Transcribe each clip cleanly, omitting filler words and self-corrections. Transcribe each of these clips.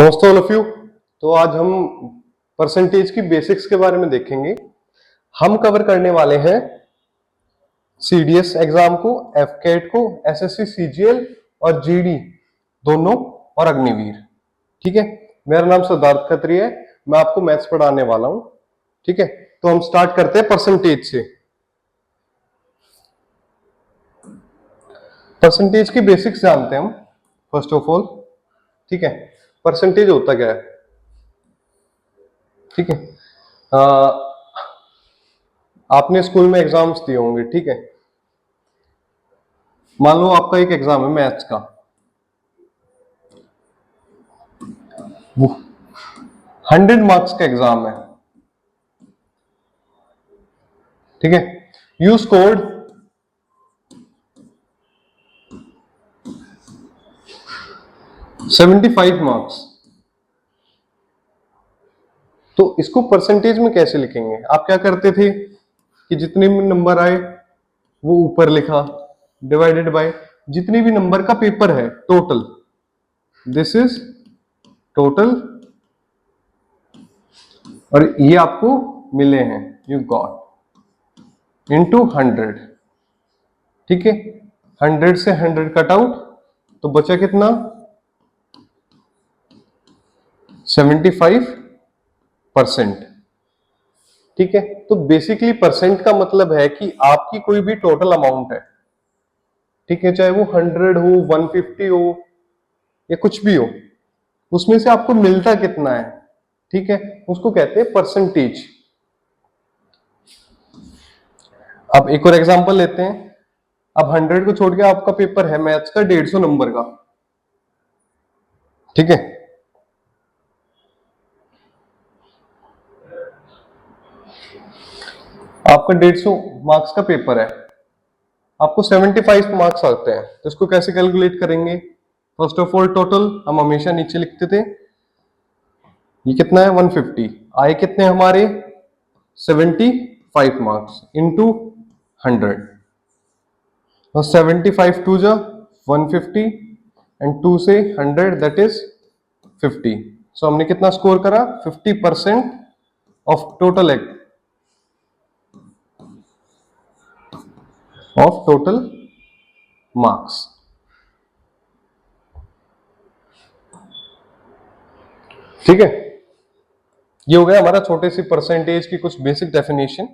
नमस्ते all of you. तो आज हम परसेंटेज की बेसिक्स के बारे में देखेंगे। हम कवर करने वाले हैं सीडीएस एग्जाम को, एफकेट को, एसएससी सीजीएल और जीडी दोनों और अग्निवीर। ठीक है, मेरा नाम सिद्धार्थ खत्री है, मैं आपको मैथ्स पढ़ाने वाला हूं। ठीक है, तो हम स्टार्ट करते हैं परसेंटेज से। परसेंटेज की बेसिक्स जानते हैं हम फर्स्ट ऑफ ऑल। ठीक है, परसेंटेज होता क्या है? ठीक है, आपने स्कूल में एग्जाम्स दिए होंगे। ठीक है, मान लो आपका एक एग्जाम है मैथ्स का, वो 100 मार्क्स का एग्जाम है। ठीक है, यू स्कोर्ड 75 मार्क्स। तो इसको परसेंटेज में कैसे लिखेंगे? आप क्या करते थे कि जितने भी नंबर आए वो ऊपर लिखा, डिवाइडेड बाय जितने भी नंबर का पेपर है टोटल, दिस इज टोटल, और ये आपको मिले हैं, यू गॉट, इनटू 100। ठीक है, 100 से 100 कट आउट, तो बचा कितना? 75%। ठीक है, तो बेसिकली परसेंट का मतलब है कि आपकी कोई भी टोटल अमाउंट है, ठीक है, चाहे वो 100 हो, 150 हो या कुछ भी हो, उसमें से आपको मिलता कितना है, ठीक है, उसको कहते हैं परसेंटेज। अब एक और एग्जांपल लेते हैं। अब 100 को छोड़ के आपका पेपर है मैथ्स का 150 नंबर का। ठीक है, आपका 150 मार्क्स का पेपर है, आपको 75 मार्क्स आते हैं, तो इसको कैसे कैलकुलेट करेंगे? फर्स्ट ऑफ ऑल टोटल हम हमेशा नीचे लिखते थे, ये कितना है 150, आए कितने हमारे 75 मार्क्स इनटू 100, और 75 टू जा 150 एंड 2 से 100 दैट इज 50। सो हमने कितना स्कोर करा? 50% ऑफ टोटल मार्क्स। ठीक है, ये हो गया हमारा छोटे सी परसेंटेज की कुछ बेसिक डेफिनेशन।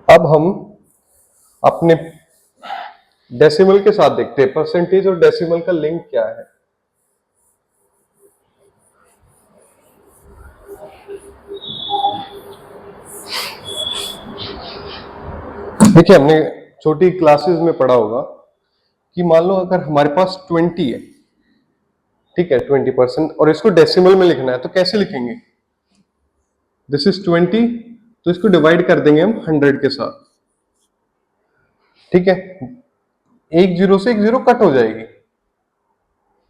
अब हम अपने डेसिमल के साथ देखते हैं परसेंटेज और डेसिमल का लिंक क्या है। देखिए, हमने छोटी क्लासेस में पढ़ा होगा कि मान लो अगर हमारे पास 20 है, ठीक है, 20%, और इसको डेसिमल में लिखना है, तो कैसे लिखेंगे? दिस इज 20, तो इसको डिवाइड कर देंगे हम 100 के साथ। ठीक है, एक जीरो से एक जीरो कट हो जाएगी,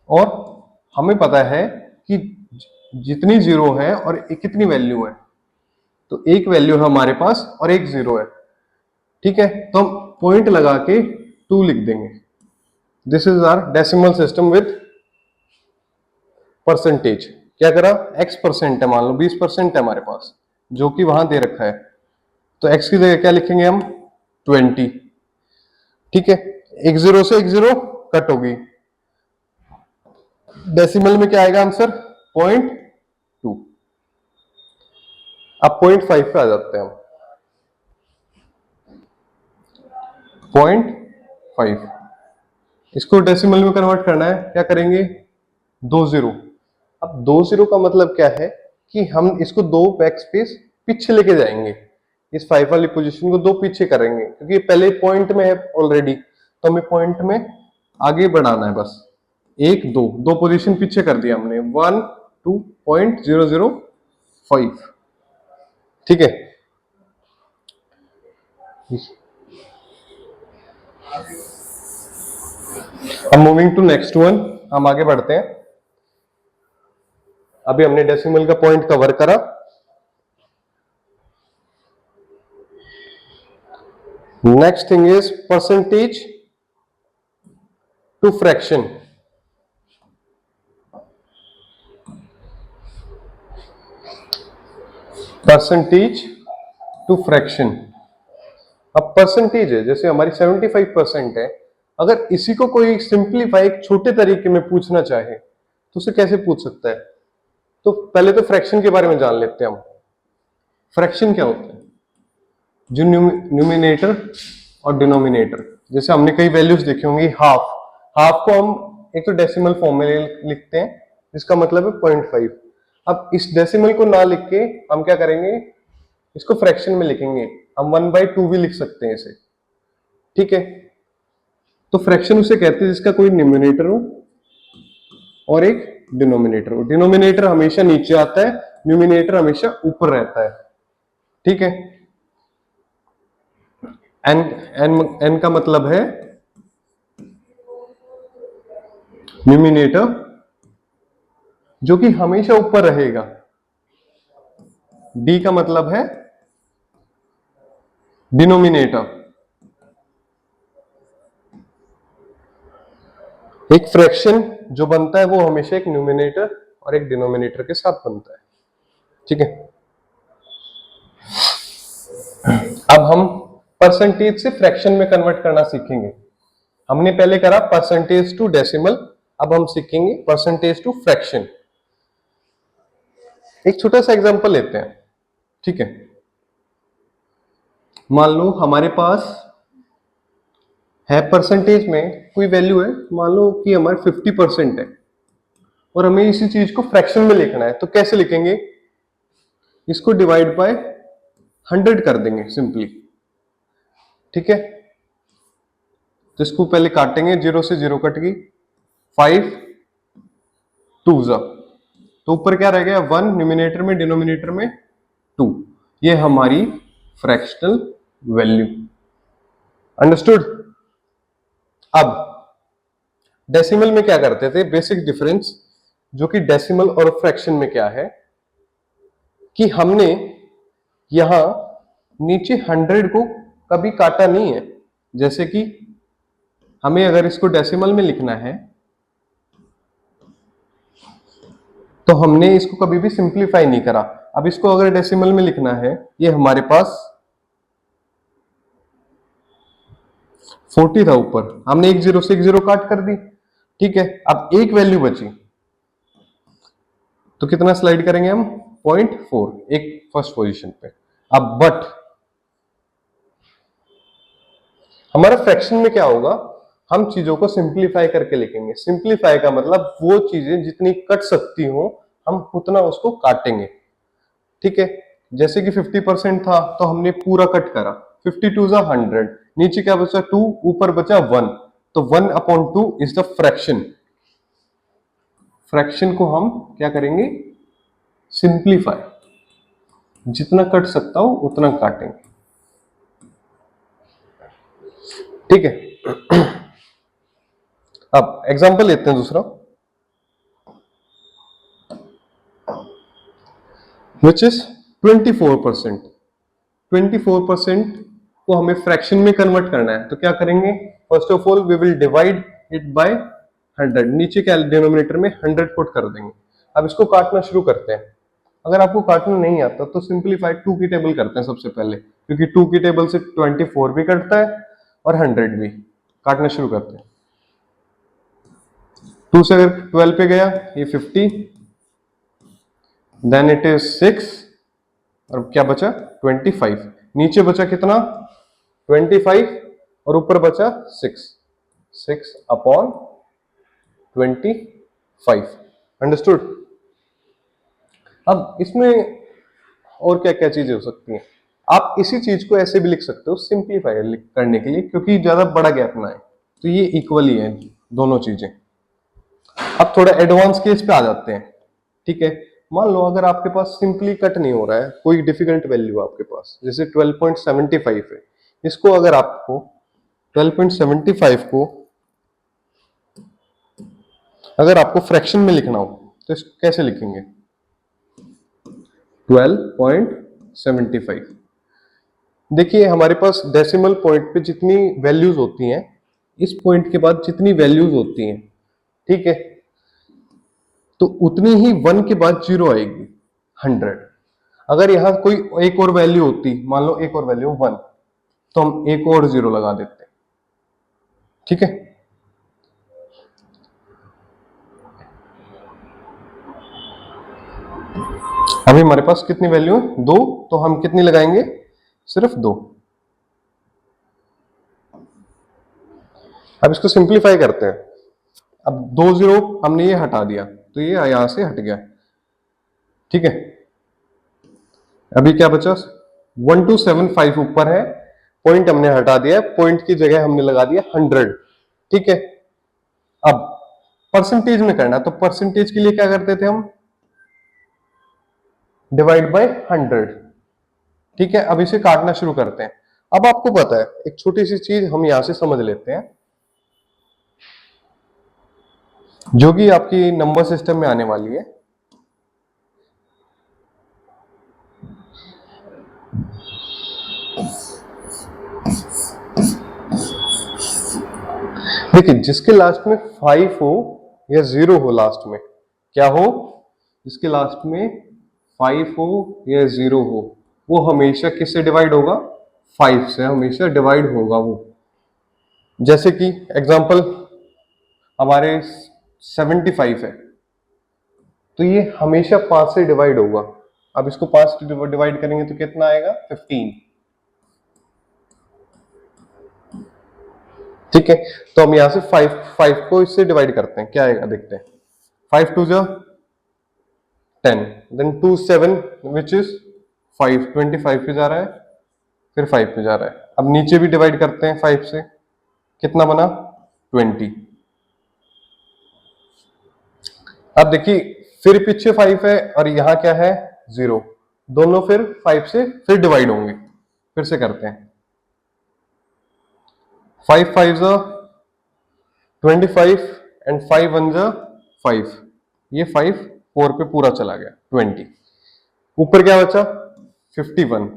और हमें पता है कि जितनी जीरो है और कितनी वैल्यू है, तो एक वैल्यू है हमारे पास और एक जीरो है। ठीक है, तो हम पॉइंट लगा के 2 लिख देंगे। This is our decimal system with percentage. क्या करा? x% है, मान लो 20% है हमारे पास, जो कि वहां दे रखा है, तो x की जगह क्या लिखेंगे हम? 20। ठीक है, एक जीरो से एक जीरो कट होगी, डेसिमल में क्या आएगा आंसर? 0.2। अब 0.5 पे आ जाते हैं हम। 0.5, इसको डेसिमल में कन्वर्ट करना है, क्या करेंगे? 2 जीरो। अब 2 जीरो का मतलब क्या है कि हम इसको 2 बैक स्पेस पीछे लेके जाएंगे, इस 5 वाली पोजीशन को 2 पीछे करेंगे, क्योंकि पहले पॉइंट में है ऑलरेडी, तो हमें पॉइंट में आगे बढ़ाना है बस। 1 2 2 पोजीशन पीछे कर दिया हमने, 1 2.005। ठीक है, अब मूविंग टू नेक्स्ट वन, हम आगे बढ़ते हैं। अभी हमने डेसिमल का पॉइंट कवर करा। Next thing is percentage to fraction. Percentage to fraction. अब परसेंटेज है, जैसे हमारी 75% है, अगर इसी को कोई सिंप्लीफाई एक छोटे तरीके में पूछना चाहे तो उसे कैसे पूछ सकता है? तो पहले तो फ्रैक्शन के बारे में जान लेते हैं हम। फ्रैक्शन क्या होता है? जो न्यूमिनेटर और डिनोमिनेटर, जैसे हमने कई वैल्यूज देखी होंगी, हाफ, हाफ को हम एक तो डेसिमल फॉर्म में लिखते हैं जिसका मतलब है 0.5। अब इस डेसिमल को ना लिख के हम क्या करेंगे, इसको फ्रैक्शन में लिखेंगे। हम 1/2 भी लिख सकते हैं इसे, ठीक है। तो फ्रैक्शन उसे कहते हैं जिसका कोई न्यूमिनेटर हो और एक डिनोमिनेटर हो। डिनोमिनेटर हमेशा नीचे आता है, न्यूमिनेटर हमेशा ऊपर रहता है, ठीक है। एन एन एन का मतलब है न्यूमिनेटर, जो कि हमेशा ऊपर रहेगा। डी का मतलब है डिनोमिनेटर। एक फ्रैक्शन जो बनता है वो हमेशा एक न्यूमिनेटर और एक डिनोमिनेटर के साथ बनता है, ठीक है। अब हम परसेंटेज से फ्रैक्शन में कन्वर्ट करना सीखेंगे। हमने पहले करा परसेंटेज टू डेसिमल, अब हम सीखेंगे परसेंटेज टू फ्रैक्शन। एक छोटा सा एग्जांपल लेते हैं, ठीक है। मान लो हमारे पास है परसेंटेज में कोई वैल्यू है, मान लो कि हमारे 50% है और हमें इसी चीज को फ्रैक्शन में लिखना है, तो कैसे लिखेंगे? इसको डिवाइड बाय 100 कर देंगे सिंपली, ठीक है। तो इसको पहले काटेंगे, 0 से 0 कट गई, 5 2 जा, तो ऊपर क्या रह गया 1, न्यूमिनेटर में डिनोमिनेटर में 2। ये हमारी फ्रैक्शनल वैल्यू, अंडरस्टूड। अब डेसिमल में क्या करते थे, बेसिक डिफरेंस जो कि डेसिमल और फ्रैक्शन में क्या है कि हमने यहां नीचे 100 को कभी काटा नहीं है। जैसे कि हमें अगर इसको डेसिमल में लिखना है तो हमने इसको कभी भी सिंप्लीफाई नहीं करा। अब इसको अगर डेसिमल में लिखना है, ये हमारे पास 40 था ऊपर, हमने एक जीरो से एक जीरो काट कर दी, ठीक है। अब एक वैल्यू बची, तो कितना स्लाइड करेंगे हम? 0.4, एक फर्स्ट पोजीशन पे। अब बट हमारा फ्रैक्शन में क्या होगा, हम चीजों को सिंप्लीफाई करके लिखेंगे। सिंप्लीफाई का मतलब वो चीजें जितनी कट सकती हो हम उतना उसको काटेंगे, ठीक है। जैसे कि 50% था तो हमने पूरा कट करा, 52 जा 100, नीचे क्या बचा 2, ऊपर बचा 1, तो 1/2 इज द फ्रैक्शन। फ्रैक्शन को हम क्या करेंगे? सिंप्लीफाई, जितना कट सकता हो उतना काटेंगे, ठीक है। अब एग्जांपल लेते हैं दूसरा, विच इज 24%। 24% को हमें फ्रैक्शन में कन्वर्ट करना है, तो क्या करेंगे? First of all we will divide it by 100, नीचे क्या डिनोमिनेटर में 100 पुट कर देंगे। अब इसको काटना शुरू करते हैं। अगर आपको काटना नहीं आता तो सिंप्लीफाई 2 की टेबल करते हैं सबसे पहले, क्योंकि 2 की टेबल से 24 भी कटता है और 100 भी। काटना शुरू करते हैं, 2 से अगर 12 पे गया ये 50, देन इट इज 6, और क्या बचा 25, नीचे बचा कितना 25 और ऊपर बचा 6, 6/25, अंडरस्टूड। अब इसमें और क्या क्या चीजें हो सकती हैं? आप इसी चीज को ऐसे भी लिख सकते हो सिंप्लीफाई करने के लिए, क्योंकि ज्यादा बड़ा गैप ना है, तो ये इक्वली है दोनों चीजें। अब थोड़ा एडवांस केस पे आ जाते हैं, ठीक है। मान लो अगर आपके पास सिंपली कट नहीं हो रहा है, कोई डिफिकल्ट वैल्यू आपके पास, जैसे 12.75 है, इसको अगर आपको 12.75 को अगर आपको फ्रैक्शन में लिखना हो तो इसको कैसे लिखेंगे? 12.75, देखिए हमारे पास डेसिमल पॉइंट पे जितनी वैल्यूज होती हैं, इस पॉइंट के बाद जितनी वैल्यूज होती हैं, ठीक है, तो उतनी ही 1 के बाद 0 आएगी 100। अगर यहां कोई एक और वैल्यू होती, मान लो एक और वैल्यू 1, तो हम एक और 0 लगा देते, ठीक है। अभी हमारे पास कितनी वैल्यू है, 2, तो हम कितनी लगाएंगे, सिर्फ 2। अब इसको सिंप्लीफाई करते हैं। अब 2 0 हमने ये हटा दिया, तो ये यहां से हट गया, ठीक है। अभी क्या बचा, 1275 ऊपर है, पॉइंट हमने हटा दिया, पॉइंट की जगह हमने लगा दिया 100, ठीक है। अब परसेंटेज में करना, तो परसेंटेज के लिए क्या करते थे हम, डिवाइड बाय 100, ठीक है। अब इसे काटना शुरू करते हैं। अब आपको पता है एक छोटी सी चीज हम यहां से समझ लेते हैं, जो कि आपकी नंबर सिस्टम में आने वाली है। देखिए जिसके लास्ट में 5 हो या 0 हो, लास्ट में क्या हो, जिसके लास्ट में 5 हो या 0 हो, वो हमेशा किससे डिवाइड होगा, 5 से हमेशा डिवाइड होगा वो। जैसे कि एग्जांपल हमारे 75 है, तो ये हमेशा 5 से डिवाइड होगा। अब इसको 5 से डिवाइड करेंगे तो कितना आएगा, 15, ठीक है। तो हम यहां से 5 को इससे डिवाइड करते हैं, क्या आएगा देखते हैं। 5 2 जा 10, देन 2 7 विच इज 5, 25 पे जा रहा है, फिर 5 पे जा रहा है। अब नीचे भी डिवाइड करते हैं 5 से, कितना बना, 20। अब देखिए फिर पीछे 5 है और यहाँ क्या है, 0, दोनों फिर 5 से फिर डिवाइड होंगे। फिर से करते हैं, 5 5 जा 25 एंड 5 1 जा 5, ये 5 4 पे पूरा चला गया 20। ऊपर क्या बचा, 51,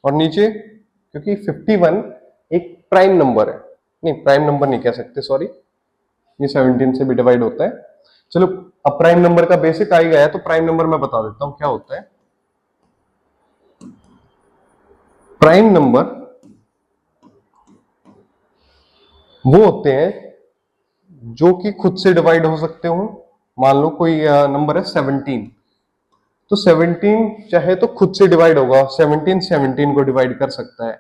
और नीचे क्योंकि 51 एक प्राइम नंबर है, नहीं प्राइम नंबर नहीं कह सकते, सॉरी, ये 17 से भी डिवाइड होता है। चलो अब प्राइम नंबर का बेसिक आ ही गया है, तो प्राइम नंबर मैं बता देता हूं क्या होता है। प्राइम नंबर वो होते हैं जो कि खुद से डिवाइड हो सकते हो। मान लो कोई नंबर है 17, तो 17 चाहे तो खुद से डिवाइड होगा, 17 17 को डिवाइड कर सकता है।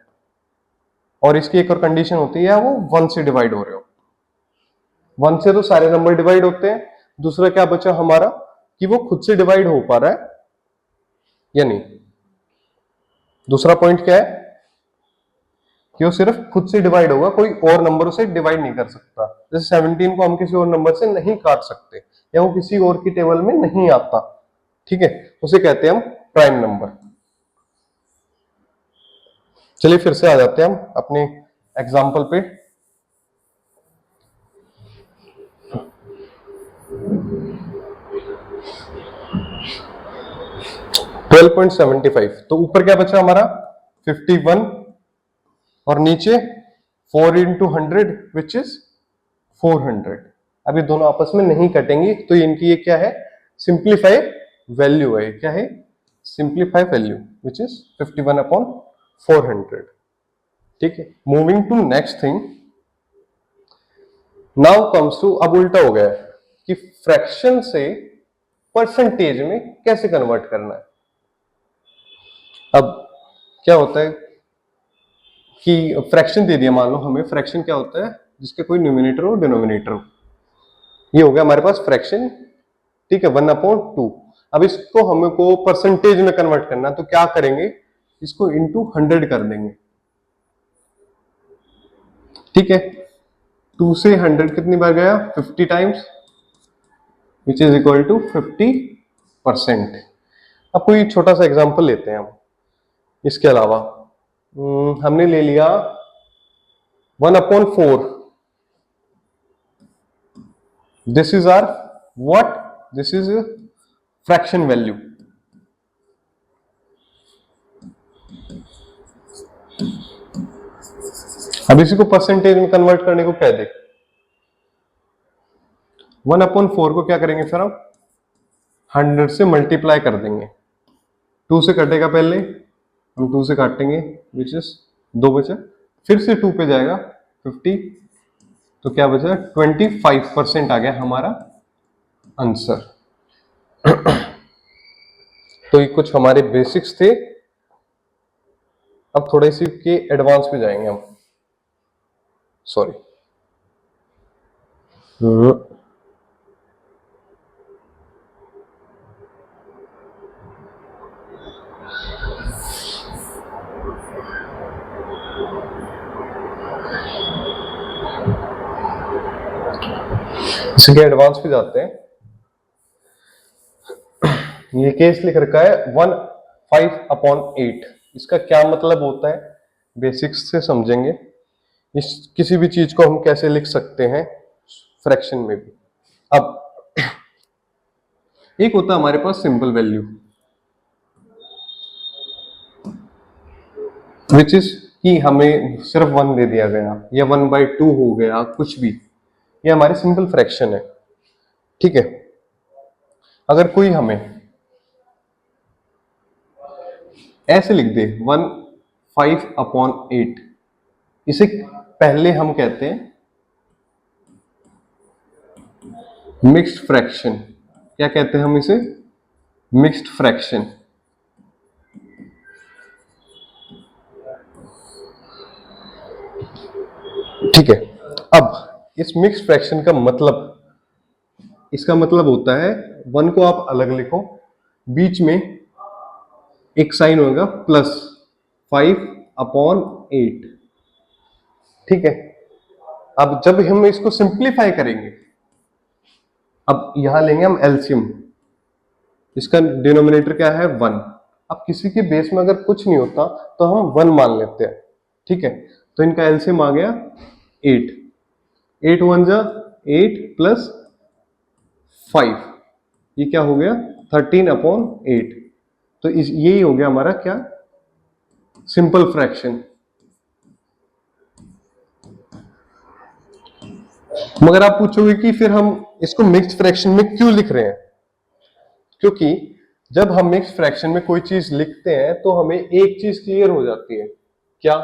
और इसकी एक और कंडीशन होती है, वो 1 से डिवाइड हो रहे हो, 1 से तो सारे नंबर डिवाइड होते हैं। दूसरा क्या बचा हमारा, कि वो खुद से डिवाइड हो पा रहा है या नहीं। दूसरा पॉइंट क्या है, कि वो सिर्फ खुद से डिवाइड होगा, कोई और नंबर उसे डिवाइड नहीं कर सकता। जैसे 17 को हम किसी और नंबर से नहीं काट सकते, या वो किसी और की टेबल में नहीं आता, ठीक है, उसे कहते हैं हम प्राइम नंबर। चलिए फिर से आ जाते हैं हम अपने एग्जाम्पल पे। $12.75, तो ऊपर क्या बचा हमारा 51, और नीचे 4 into 100 विच इज 400। अभी दोनों आपस में नहीं कटेंगी, तो इनकी ये क्या है, सिंप्लीफाई वैल्यू है, क्या है, सिंप्लीफाई वैल्यू विच इज 51/400, ठीक है। Moving to next thing, now comes to, अब उल्टा हो गया है कि फ्रैक्शन से परसेंटेज में कैसे कन्वर्ट करना है। अब क्या होता है कि फ्रैक्शन दे दिया, मान लो हमें फ्रैक्शन क्या होता है, जिसके कोई न्यूमिनेटर हो डिनोमिनेटर हो, ये हो गया हमारे पास फ्रैक्शन, ठीक है, 1/2। अब इसको हमको परसेंटेज में कन्वर्ट करना, तो क्या करेंगे, इसको इंटू 100 कर देंगे, ठीक है। 2 से 100 कितनी बार गया, 50 times, which is equal to 50%। अब कोई छोटा सा एग्जांपल लेते हैं हम इसके अलावा। हमने ले लिया 1/4, this is our what, this is fraction value, अब इसी को परसेंटेज में कन्वर्ट करने को कह दे, 1/4 को क्या करेंगे फिर हम 100 से मल्टीप्लाई कर देंगे, 2 से कटेगा पहले, हम 2 से काटेंगे विच इज 2 बचा, फिर से 2 पे जाएगा 50, तो क्या बचा 25% आ गया हमारा आंसर। तो ये कुछ हमारे बेसिक्स थे। अब थोड़े सी के एडवांस पे जाएंगे हम, सॉरी। इसके एडवांस पे जाते हैं। ये केस लिख रखा है 1/5/8। इसका क्या मतलब होता है बेसिक्स से समझेंगे। इस किसी भी चीज को हम कैसे लिख सकते हैं फ्रैक्शन में भी। अब एक होता है हमारे पास सिंपल वैल्यू विच इज कि हमें सिर्फ 1 दे दिया गया या 1/2 हो गया, कुछ भी, ये हमारे सिंपल फ्रैक्शन है। ठीक है, अगर कोई हमें ऐसे लिख दे 1/5/8, इसे पहले हम कहते हैं मिक्स्ड फ्रैक्शन। क्या कहते हैं हम इसे? Mixed fraction. ठीक है, अब इस मिक्स्ड फ्रैक्शन का मतलब, इसका मतलब होता है 1 को आप अलग लिखो, बीच में एक साइन होगा प्लस 5/8। ठीक है, अब जब हम इसको सिंप्लीफाई करेंगे, अब यहां लेंगे हम एलसीएम, इसका डिनोमिनेटर क्या है 1। अब किसी के बेस में अगर कुछ नहीं होता तो हम 1 मान लेते हैं। ठीक है, तो इनका एलसीएम आ गया 8, 8 1 जा 8 प्लस 5, ये क्या हो गया 13/8। तो यही हो गया हमारा क्या, सिंपल फ्रैक्शन। मगर आप पूछोगे कि फिर हम इसको मिक्स्ड फ्रैक्शन में क्यों लिख रहे हैं? क्योंकि जब हम मिक्स्ड फ्रैक्शन में कोई चीज लिखते हैं तो हमें एक चीज क्लियर हो जाती है, क्या,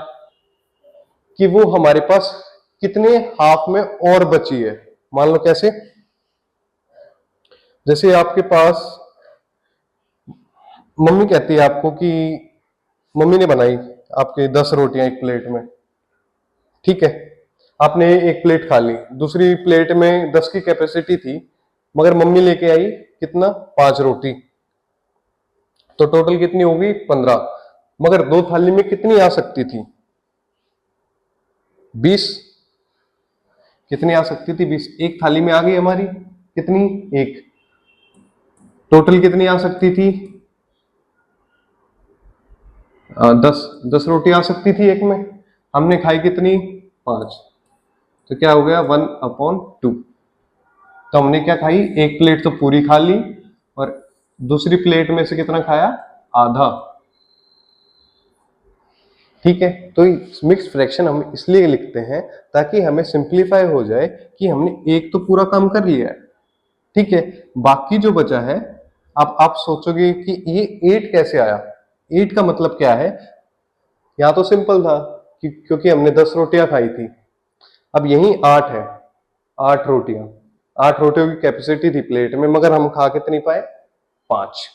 कि वो हमारे पास कितने हाफ में और बची है। मान लो कैसे, जैसे आपके पास मम्मी कहती है आपको कि मम्मी ने बनाई आपके 10 रोटियां एक प्लेट में। ठीक है, आपने एक प्लेट खा ली, दूसरी प्लेट में 10 की कैपेसिटी थी, मगर मम्मी लेके आई कितना 5 रोटी, तो टोटल कितनी होगी 15। मगर 2 थाली में कितनी आ सकती थी 20। कितनी आ सकती थी 20, एक थाली में आ गई हमारी कितनी, एक। टोटल कितनी आ सकती थी 10 रोटी आ सकती थी एक में, हमने खाई कितनी 5, तो क्या हो गया 1/2। तो हमने क्या खाई, एक प्लेट तो पूरी खा ली और दूसरी प्लेट में से कितना खाया, आधा। ठीक है, तो मिक्स्ड फ्रैक्शन हम इसलिए लिखते हैं ताकि हमें सिंप्लीफाई हो जाए कि हमने एक तो पूरा काम कर लिया है। ठीक है, बाकी जो बचा है, अब आप सोचोगे कि ये 8 कैसे आया। 8 का मतलब क्या है, यहाँ तो सिंपल था कि क्योंकि हमने 10 रोटियां खाई थी। अब यही 8 है, 8 रोटियां, 8 रोटियों की कैपेसिटी थी प्लेट में, मगर हम खा कितनी पाए, 5।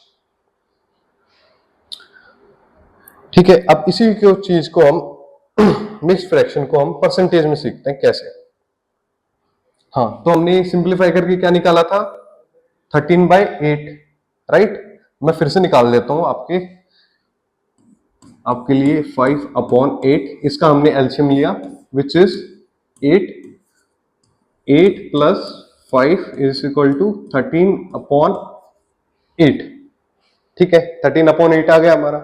ठीक है, अब इसी को चीज को हम मिक्स्ड फ्रैक्शन को हम परसेंटेज में सीखते हैं कैसे। हाँ, तो हमने सिंप्लीफाई करके क्या निकाला था 13/8, राइट। मैं फिर से निकाल देता हूं आपके लिए 5/8। इसका हमने एलसीएम लिया which is 8, 8 plus 5 is equal to 13/8। ठीक है, 13/8 आ गया हमारा।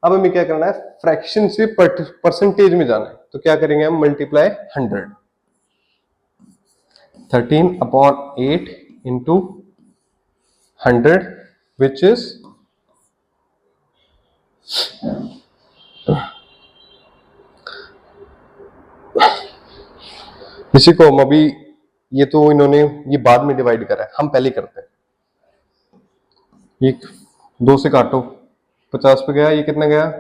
अब हमें क्या करना है, फ्रैक्शन से परसेंटेज में जाना है, तो क्या करेंगे हम, मल्टीप्लाई 100, 13/8 इंटू 100 विच इज 100 इसी को हम अभी, ये तो इन्होंने ये बाद में डिवाइड करा है, हम पहले करते हैं। ये 2 से काटो, 50 पे गया, ये कितना गया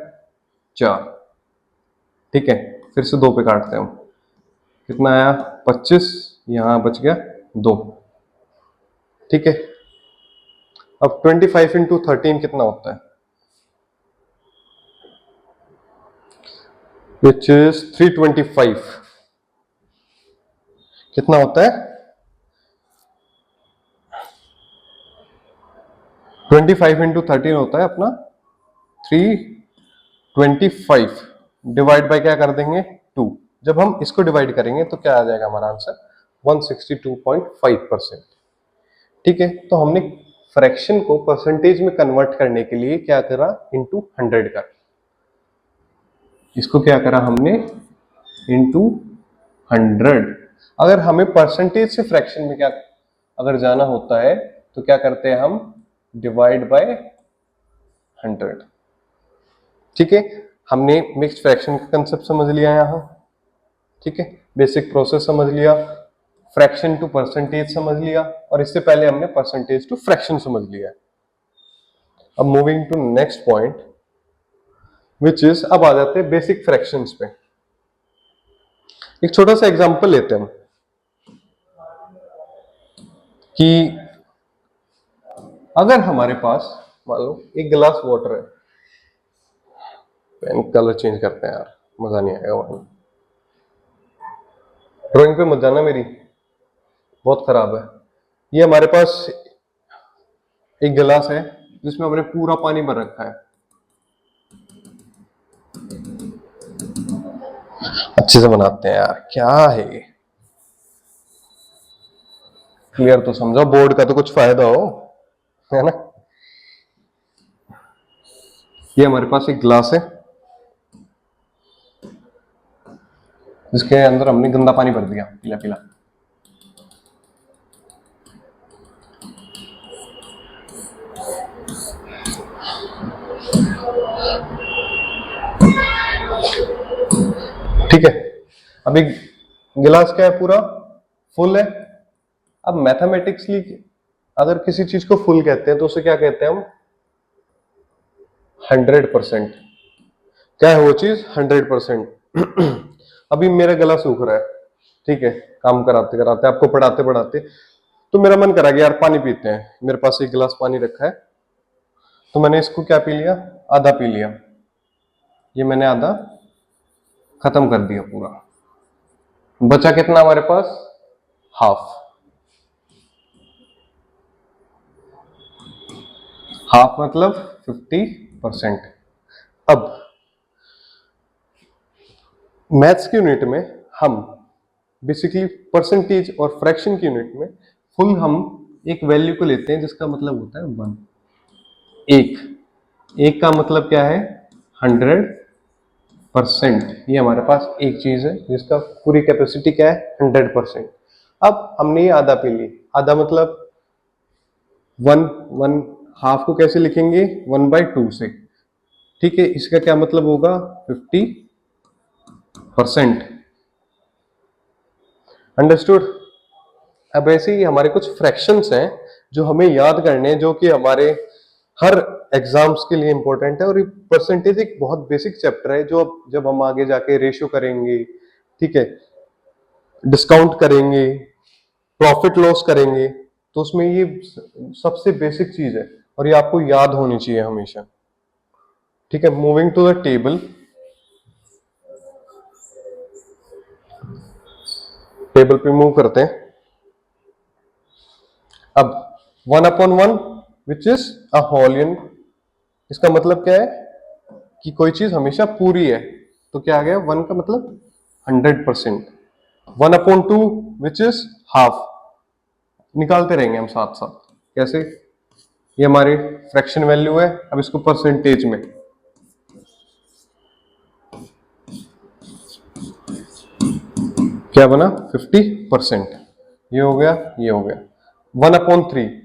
4, ठीक है। फिर से 2 पे काटते हैं हम, कितना आया 25, यहां बच गया 2, ठीक है। अब 25 इंटू 13 कितना होता है, विच इज 325, कितना होता है 25 इंटू 13 होता है अपना 325, डिवाइड बाय क्या कर देंगे 2। जब हम इसको डिवाइड करेंगे तो क्या आ जाएगा हमारा आंसर 162.5%, ठीक है। तो हमने फ्रैक्शन को परसेंटेज में कन्वर्ट करने के लिए क्या करा, इंटू 100 का, इसको क्या करा हमने इंटू 100। अगर हमें परसेंटेज से फ्रैक्शन में क्या अगर जाना होता है तो क्या करते हैं हम, डिवाइड बाय 100, ठीक है। हमने मिक्स्ड फ्रैक्शन का कंसेप्ट समझ लिया यहां, ठीक है। बेसिक प्रोसेस समझ लिया, फ्रैक्शन टू परसेंटेज समझ लिया, और इससे पहले हमने परसेंटेज टू फ्रैक्शन समझ लिया। अब moving to next point which is, अब आ जाते हैं बेसिक फ्रैक्शंस पे। एक छोटा सा एग्जांपल लेते हैं हम कि अगर हमारे पास मान लो एक गिलास वाटर है, पेन कलर चेंज करते हैं यार, मजा नहीं आएगा वहां, ड्राइंग पे मत जाना मेरी, बहुत खराब है। ये हमारे पास एक गिलास है जिसमें हमने पूरा पानी भर रखा है, अच्छे से बनाते हैं यार, क्या है ये, क्लियर तो समझो, बोर्ड का तो कुछ फायदा हो, है ना। ये हमारे पास एक गिलास है जिसके अंदर हमने गंदा पानी भर दिया, पीला पीला। ठीक है, अभी गिलास क्या है, पूरा फुल है। अब मैथमेटिक्सली अगर किसी चीज को फुल कहते हैं तो उसे क्या कहते हैं हम, 100%। क्या है वो चीज, 100%। अभी मेरा गला सूख रहा है, ठीक है, काम कराते कराते, आपको पढ़ाते पढ़ाते, तो मेरा मन करा कि यार पानी पीते हैं, मेरे पास एक गिलास पानी रखा है, तो मैंने इसको क्या पी लिया, आधा पी लिया, ये मैंने आधा खत्म कर दिया पूरा, बचा कितना हमारे पास, हाफ। हाफ मतलब 50%। अब मैथ्स की यूनिट में हम बेसिकली परसेंटेज और फ्रैक्शन की यूनिट में फुल हम एक वैल्यू को लेते हैं जिसका मतलब होता है 1। एक का मतलब क्या है, 100%। ये हमारे पास एक चीज है जिसका पूरी कैपेसिटी क्या है, 100%। अब हमने ये आधा पी ली, आधा मतलब 1 हाफ को कैसे लिखेंगे, 1/2 से, ठीक है। इसका क्या मतलब होगा, 50%। अंडरस्टूड। अब ऐसे ही हमारे कुछ फ्रैक्शंस हैं जो हमें याद करने हैं, जो कि हमारे हर एग्जाम्स के लिए इंपॉर्टेंट है। और परसेंटेज एक बहुत बेसिक चैप्टर है, जो अब जब हम आगे जाके रेशियो करेंगे, ठीक है, डिस्काउंट करेंगे, प्रॉफिट लॉस करेंगे, तो उसमें ये सबसे बेसिक चीज है और ये आपको याद होनी चाहिए हमेशा, ठीक है। Moving to the table, table पे मूव करते हैं। अब 1/1 विच इज अ होल इन, इसका मतलब क्या है कि कोई चीज हमेशा पूरी है, तो क्या आ गया 1 का मतलब 100%। 1/2 विच इज हाफ, निकालते रहेंगे हम साथ साथ, कैसे, ये हमारी फ्रैक्शन वैल्यू है, अब इसको परसेंटेज में, क्या बना 50%, ये हो गया, ये हो गया। 1/3,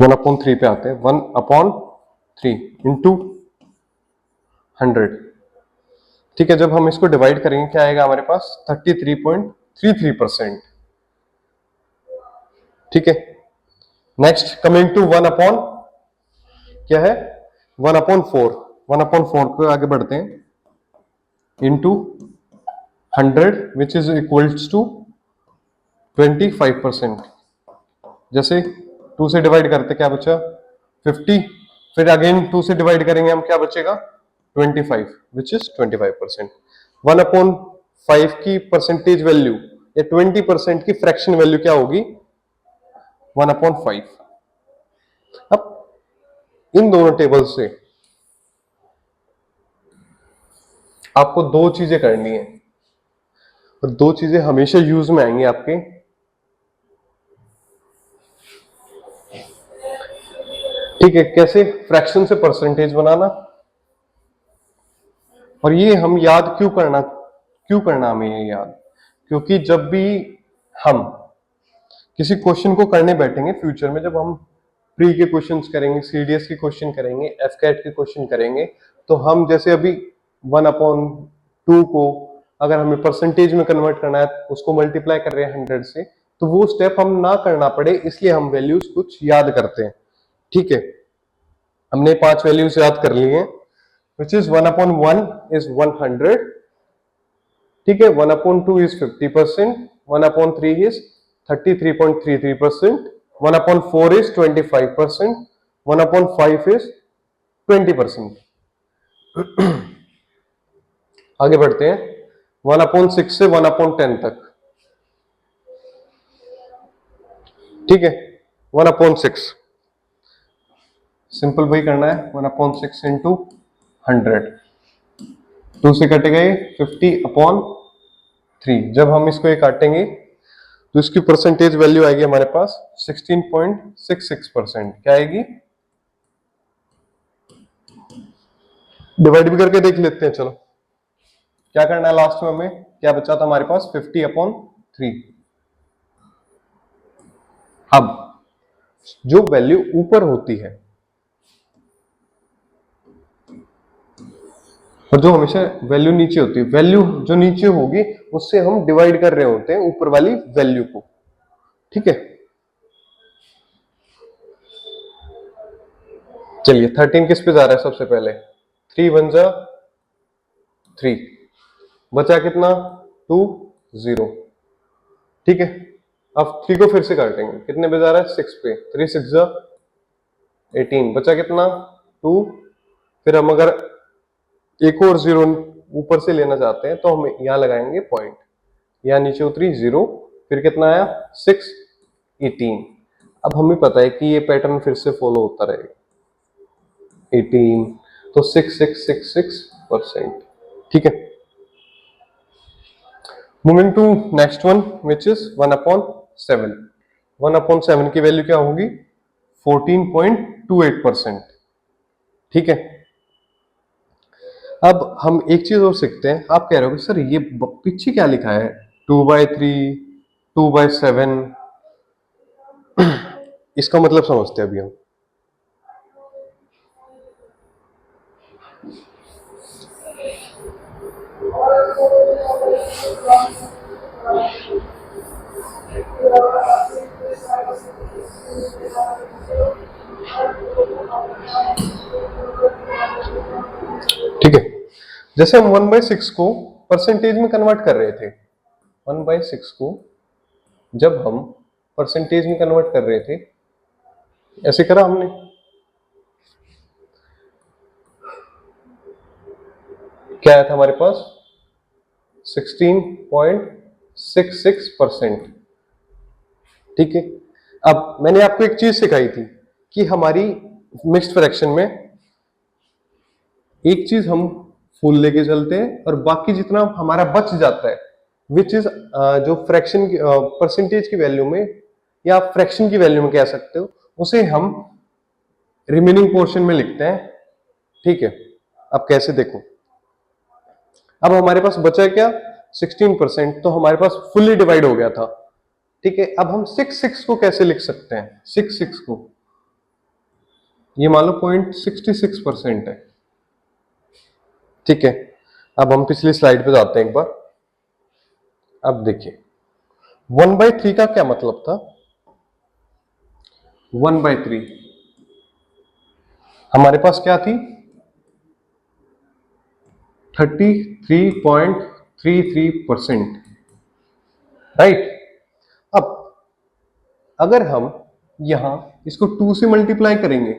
1/3 पे आते हैं, 1/3 इंटू 100, ठीक है, जब हम इसको डिवाइड करेंगे क्या आएगा हमारे पास 33.33%। ठीक है, नेक्स्ट कमिंग टू 1/, क्या है 1/4। 1/4 को आगे बढ़ते हैं, into 100 which is equals to 25%। जैसे 2 से डिवाइड करते क्या बचा 50, फिर अगेन 2 से डिवाइड करेंगे हम, क्या बचेगा 25 विच इज 25%। 1/5 की परसेंटेज वैल्यू या 20% की फ्रैक्शन वैल्यू क्या होगी 1/5। अब इन दोनों टेबल से आपको दो चीजें करनी है, और दो चीजें हमेशा यूज में आएंगी आपके। ठीक है, कैसे फ्रैक्शन से परसेंटेज बनाना, और ये हम याद क्यों करना हमें ये याद, क्योंकि जब भी हम किसी क्वेश्चन को करने बैठेंगे फ्यूचर में, जब हम प्री के क्वेश्चंस करेंगे, सीडीएस के क्वेश्चन करेंगे, एफकेट के क्वेश्चन करेंगे, तो हम जैसे अभी 1/2 को अगर हमें परसेंटेज में कन्वर्ट करना है, उसको मल्टीप्लाई कर रहे हैं 100 से, तो वो स्टेप हम ना करना पड़े इसलिए हम वैल्यूज कुछ याद करते हैं। ठीक है, हमने 5 वैल्यूज याद कर ली हैं, विच इज 1/1 इज 100। ठीक है, 1/2 इज 50%, 1/3 इज 33.33%, 1/4 is 25%, 1/5 is 20%। आगे बढ़ते हैं 1/6 से 1/10 तक। ठीक है, 1/6 सिंपल वही करना है, 1/6 इंटू 100, 2 से कट गए 50/3। जब हम इसको ये काटेंगे तो इसकी परसेंटेज वैल्यू आएगी हमारे पास 16.66%। क्या आएगी, डिवाइड भी करके देख लेते हैं। चलो क्या करना है, लास्ट में हमें क्या बचा था हमारे पास 50/3। अब जो वैल्यू ऊपर होती है और जो हमेशा वैल्यू नीचे होती है, वैल्यू जो नीचे होगी उससे हम डिवाइड कर रहे होते हैं ऊपर वाली वैल्यू को। ठीक है, चलिए 13 किस पे जा रहा है, सबसे पहले 3 1 जा 3, बचा कितना 2 0। ठीक है, अब 3 को फिर से काटेंगे, कितने पे जा रहा है 6 पे, 3 6 जा 18, बचा कितना 2। फिर हम अगर एक और 0 ऊपर से लेना चाहते हैं तो हम यहां लगाएंगे पॉइंट, यहां नीचे उतरी 0, फिर कितना आया 6 18। अब हमें पता है कि ये पैटर्न फिर से फॉलो होता रहेगा 18, तो 6666%। ठीक है, moving to next one which is 1/7। 1/7 की वैल्यू क्या होगी 14.28%। ठीक है, अब हम एक चीज और सीखते हैं। आप कह रहे हो सर ये पीछे क्या लिखा है 2/3, 2/7, इसका मतलब समझते हैं अभी हम। ठीक है, जैसे हम 1/6 को परसेंटेज में कन्वर्ट कर रहे थे, 1/6 को जब हम परसेंटेज में कन्वर्ट कर रहे थे, ऐसे करा हमने, क्या आया था हमारे पास 16.66%। ठीक है, अब मैंने आपको एक चीज सिखाई थी कि हमारी मिक्स्ड फ्रैक्शन में एक चीज हम फुल लेके चलते हैं और बाकी जितना हमारा बच जाता है विच इज जो फ्रैक्शन की परसेंटेज की वैल्यू में या फ्रैक्शन की वैल्यू में कह सकते हो, उसे हम रिमेनिंग पोर्शन में लिखते हैं। ठीक है, अब कैसे देखो, अब हमारे पास बचा क्या 16%, तो हमारे पास फुल्ली डिवाइड हो गया था। ठीक है, अब हम 6 को कैसे लिख सकते हैं, 6 को ये मान लो 0.66% है। ठीक है, अब हम पिछली स्लाइड पे जाते हैं एक बार। अब देखिए 1/3 का क्या मतलब था। 1/3 हमारे पास क्या थी, 33.33%, राइट। अब अगर हम यहां इसको 2 से मल्टीप्लाई करेंगे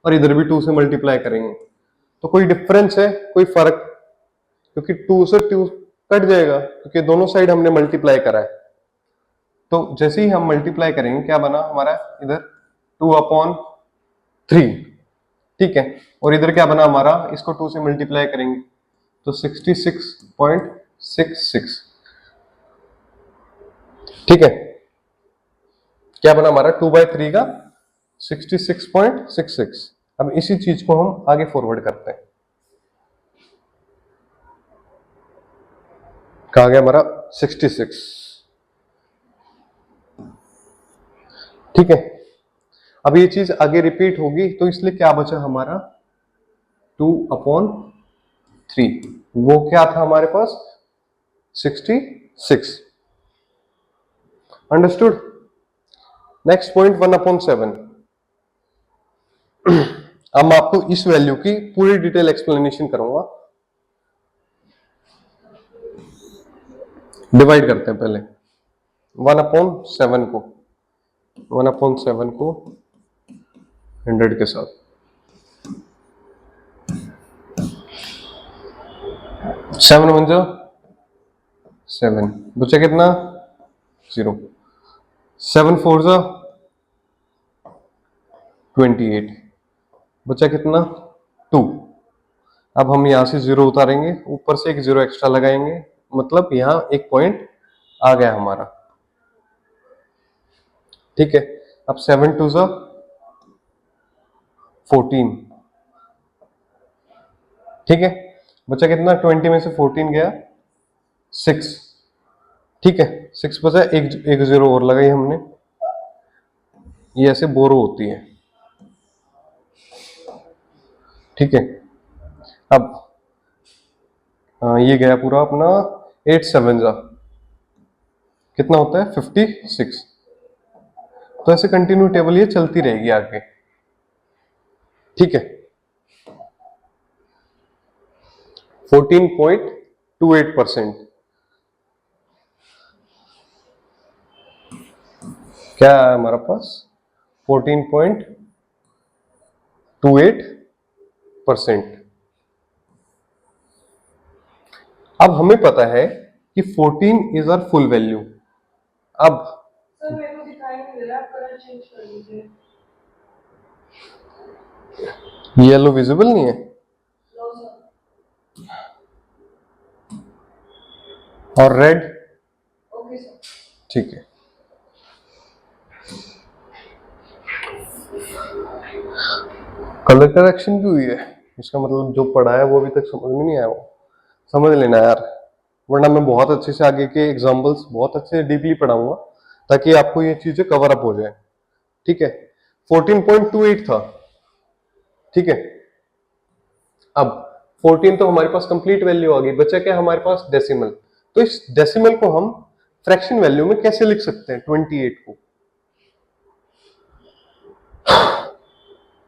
और इधर भी 2 से मल्टीप्लाई करेंगे तो कोई डिफरेंस है, कोई फर्क, क्योंकि 2 से 2 कट जाएगा क्योंकि दोनों साइड हमने मल्टीप्लाई करा है। तो जैसे ही हम मल्टीप्लाई करेंगे क्या बना हमारा, इधर 2/3, ठीक है, और इधर क्या बना हमारा, इसको 2 से मल्टीप्लाई करेंगे तो 66.66, ठीक है, क्या बना हमारा 2/3 का 66.66। अब इसी चीज को हम आगे फॉरवर्ड करते हैं, कहा गया हमारा 66, ठीक है। अब ये चीज आगे रिपीट होगी तो इसलिए क्या बचा हमारा 2/3, वो क्या था हमारे पास 66, अंडरस्टूड। Next point 1/7। अब मैं आपको इस वैल्यू की पूरी डिटेल एक्सप्लेनेशन करूंगा। डिवाइड करते हैं पहले 1/7 को, 1/7 को 100 के साथ, 7 1 जो 7, बचा कितना 0, 7 4 जो 28, बचा कितना 2। अब हम यहां से 0 उतारेंगे, ऊपर से एक 0 एक्स्ट्रा लगाएंगे, मतलब यहां एक पॉइंट आ गया हमारा, ठीक है। अब 7 2 जो 14, ठीक है, बचा कितना 20 में से 14 गया 6, ठीक है, 6 बचा, एक 0 और लगाई हमने, ये ऐसे बोरो होती है, ठीक है। अब ये गया पूरा अपना 8 7 जा कितना होता है 56। तो ऐसे कंटिन्यू टेबल ये चलती रहेगी आगे, ठीक है। 14.28%, क्या है हमारा पास 14.28%। अब हमें पता है कि 14 इज आवर फुल वैल्यू। अब सर मेरे को दिखाई नहीं दे रहा, आप कलर चेंज कर दीजिए। येलो विजिबल नहीं है नो सर। और रेड, ओके सर। ठीक है। कलर करेक्शन भी हुई है, इसका मतलब जो पढ़ा है वो अभी तक समझ में नहीं आया, वो समझ लेना यार, वरना मैं बहुत अच्छे से आगे के एग्जांपल्स बहुत अच्छे से डीपली पढ़ाऊंगा ताकि आपको ये चीजें कवर अप हो जाए, ठीक है। 14.28 था, ठीक है। अब 14 तो हमारे पास कंप्लीट वैल्यू आ गई, बचा क्या हमारे पास डेसिमल। तो इस डेसिमल को हम फ्रैक्शन वैल्यू में कैसे लिख सकते हैं 28 को,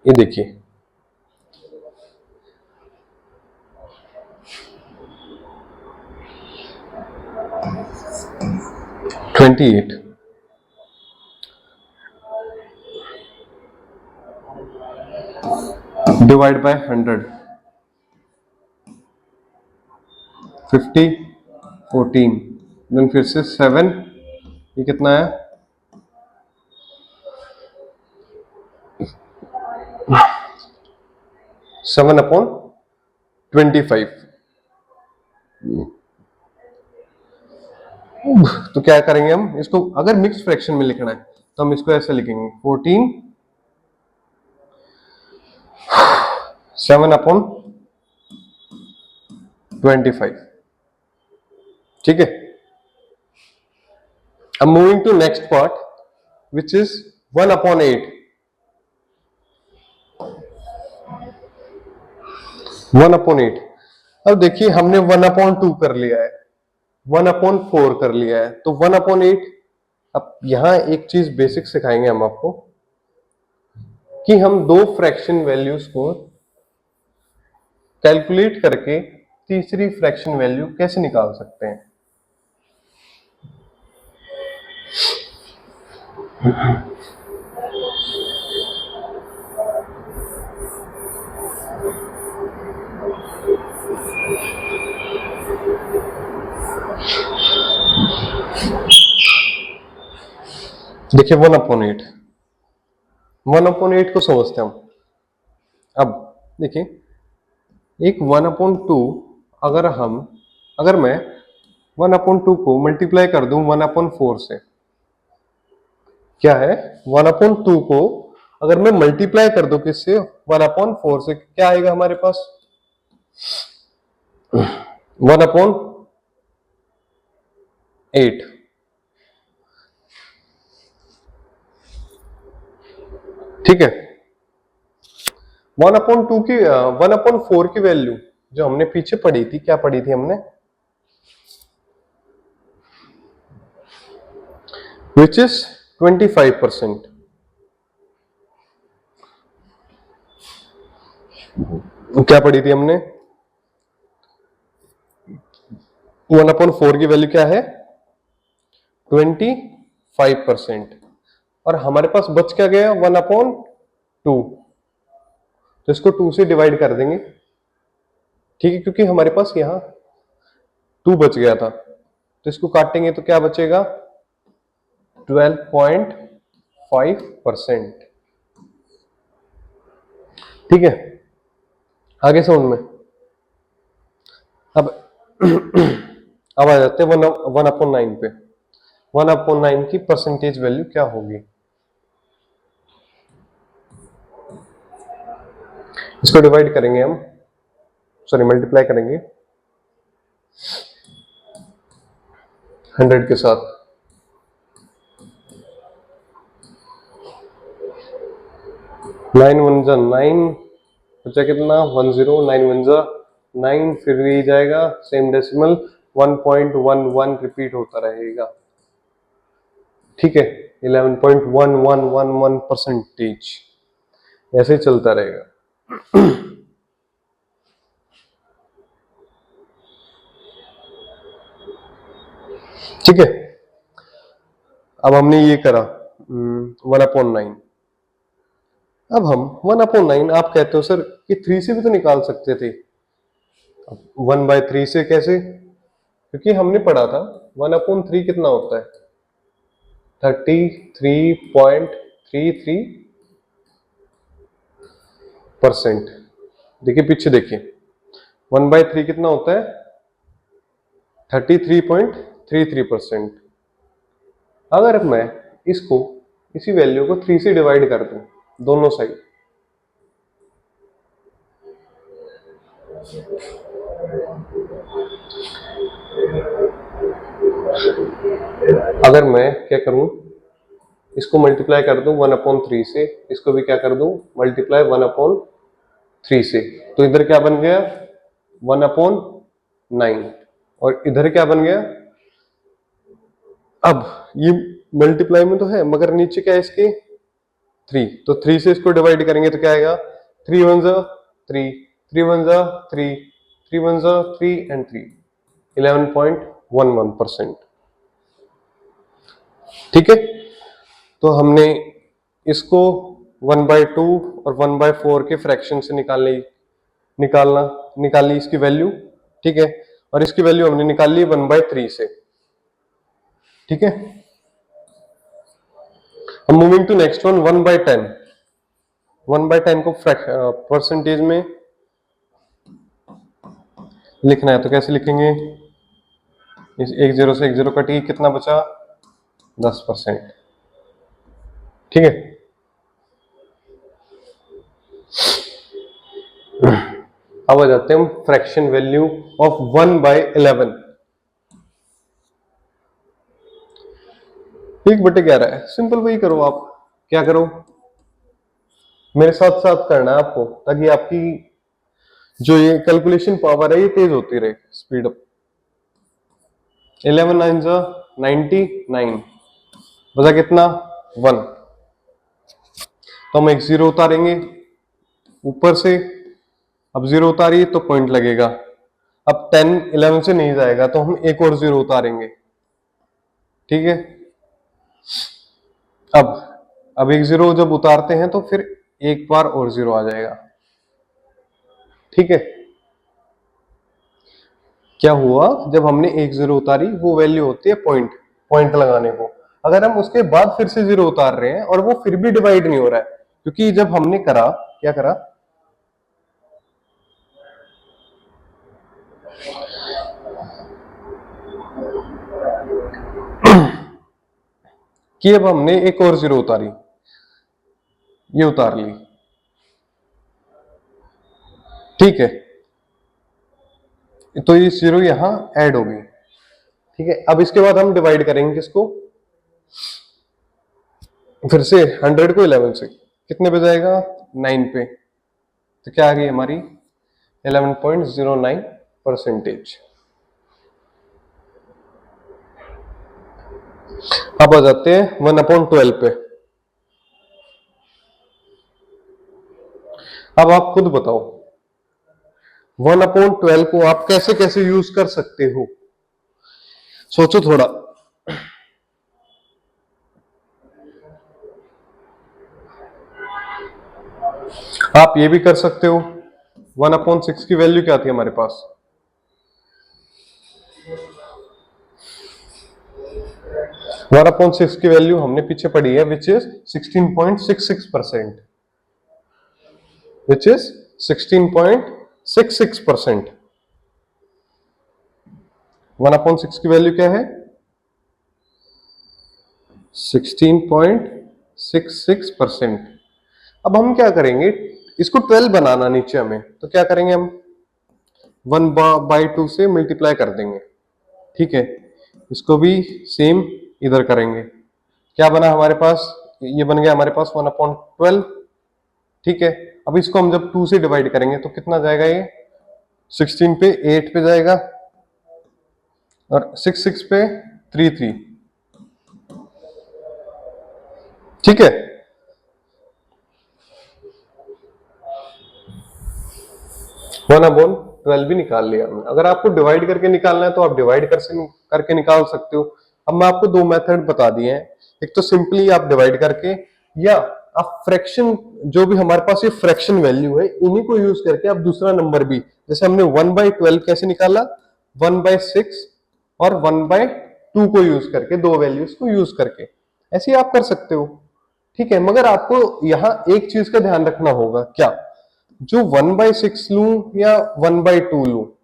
ये देखिए 28 डिवाइड बाय 100, 50 14, देन फिर से 7, ये कितना है 7/25। तो क्या करेंगे हम इसको, अगर मिक्स फ्रैक्शन में लिखना है तो हम इसको ऐसे लिखेंगे 14 7/25, ठीक है। अब moving to next part which is 1/8। 1/8 अब देखिए हमने 1/2 कर लिया है, 1/4 कर लिया है, तो 1/8। अब यहां एक चीज बेसिक सिखाएंगे हम आपको कि हम दो फ्रैक्शन वैल्यूज को कैलकुलेट करके तीसरी फ्रैक्शन वैल्यू कैसे निकाल सकते हैं। देखिए 1/8, 1/8 को समझते हैं हम। अब देखिए एक 1/2 अगर मैं 1/2 को मल्टीप्लाई कर दूं 1/4 से, क्या है 1/2 को अगर मैं मल्टीप्लाई कर दूं किससे, 1/4 से, क्या आएगा हमारे पास 1/8। ठीक है, 1/4 की वैल्यू जो हमने पीछे पढ़ी थी, क्या पढ़ी थी हमने, विच इज 25%। क्या पढ़ी थी हमने, 1/4 की वैल्यू क्या है 25%। और हमारे पास बच क्या गया 1/2, तो इसको 2 से डिवाइड कर देंगे। ठीक है, क्योंकि हमारे पास यहां 2 बच गया था, तो इसको काटेंगे तो क्या बचेगा 12.5%। ठीक है, आगे समझ में। अब अब आ जाते हैं 1/9 पे। 1/9 की परसेंटेज वैल्यू क्या होगी, इसको डिवाइड करेंगे हम, सॉरी मल्टीप्लाई करेंगे 100 के साथ। 9 1 जा 9, बचा कितना 10, 9 1 जा 9, फिर ये जाएगा सेम डेसिमल 1.11 रिपीट होता रहेगा। ठीक है, 11.1111% ऐसे ही चलता रहेगा। ठीक है, अब हमने ये करा 1/9। अब हम 1/9, आप कहते हो सर कि 3 से भी तो निकाल सकते थे। 1/3 से कैसे, क्योंकि हमने पढ़ा था 1/3 कितना होता है 33.33%। देखिए पीछे देखिए 1/3 कितना होता है 33.33%। अगर मैं इसको इसी वैल्यू को 3 से डिवाइड कर दूं दोनों साइड, अगर मैं क्या करूं इसको मल्टीप्लाई कर दूं 1/3 से, इसको भी क्या कर दूं मल्टीप्लाई 1/3 से, तो इधर क्या बन गया 1/9 और इधर क्या बन गया। अब ये मल्टीप्लाई में तो है मगर नीचे क्या है इसके 3, तो 3 से इसको डिवाइड करेंगे तो क्या आएगा 3 1 जा 3, 3 1 जा 3, 3 1 जा 3 एंड 3, 11.11%। ठीक है, तो हमने इसको 1/2 और 1/4 के फ्रैक्शन से निकाली इसकी वैल्यू। ठीक है, और इसकी वैल्यू हमने निकाली 1/3 से। ठीक है, अब मूविंग टू नेक्स्ट वन 1/10। 1/10 को परसेंटेज में लिखना है तो कैसे लिखेंगे, इस 1 0 से 1 0 कटी, कितना बचा 10%। ठीक है, अब आ जाते हैं हम फ्रैक्शन वैल्यू ऑफ 1/11। 1/11 है, सिंपल वही करो आप, क्या करो मेरे साथ साथ करना है आपको, ताकि आपकी जो ये कैलकुलेशन पावर है ये तेज होती रहे, स्पीड अप। 11 9 99, बचा कितना 1। तो हम एक जीरो उतारेंगे ऊपर से, अब जीरो उतारिए तो पॉइंट लगेगा। अब 10 11 से नहीं जाएगा तो हम एक और जीरो उतारेंगे, ठीक है। अब एक जीरो जब उतारते हैं तो फिर एक बार और जीरो आ जाएगा, ठीक है। क्या हुआ, जब हमने एक जीरो उतारी वो वैल्यू होती है पॉइंट, पॉइंट लगाने को। अगर हम उसके बाद फिर से जीरो उतार रहे हैं और वो फिर भी डिवाइड नहीं हो रहा है, क्योंकि जब हमने करा क्या करा कि अब हमने एक और जीरो उतारी, ये उतार ली, ठीक है। तो ये जीरो यहां ऐड होगी, ठीक है। अब इसके बाद हम डिवाइड करेंगे किसको, फिर से 100 को 11 से, कितने पे जाएगा 9 पे, तो क्या आ गई हमारी 11.09%। अब आ जाते हैं 1/12 पे। अब आप खुद बताओ 1/12 को आप कैसे कैसे यूज कर सकते हो, सोचो थोड़ा। आप ये भी कर सकते हो, 1/6 की वैल्यू क्या थी हमारे पास, 1/6 की वैल्यू हमने पीछे पढ़ी है, विच इज 16.66%, विच इज 16.66%। 1/6 की वैल्यू क्या है 16.66%। अब हम क्या करेंगे, इसको 12 बनाना नीचे हमें, तो क्या करेंगे हम 1/2 से मल्टीप्लाई कर देंगे, ठीक है। इसको भी सेम इधर करेंगे, क्या बना हमारे पास, ये बन गया हमारे पास 1/12, ठीक है। अब इसको हम जब 2 से डिवाइड करेंगे तो कितना जाएगा, ये 16 पे 8 पे जाएगा और 6 पे 3, ठीक है। वन अपॉन 12 भी निकाल लिया हमने। अगर आपको डिवाइड करके निकालना है तो आप डिवाइड करके निकाल सकते हो। अब मैं आपको दो मेथड बता दिए हैं, एक तो सिंपली आप डिवाइड करके, या आप फ्रैक्शन, जो भी हमारे पास ये फ्रैक्शन वैल्यू है इन्हीं को यूज करके आप दूसरा नंबर भी, जैसे हमने 1/12 कैसे निकाला, 1/6 और 1/2 को यूज करके, दो वैल्यूज को यूज करके ऐसे ही आप कर सकते हो, ठीक है। मगर आपको यहाँ एक चीज का ध्यान रखना होगा, क्या, जो 1/6 लू या 1/2 लू,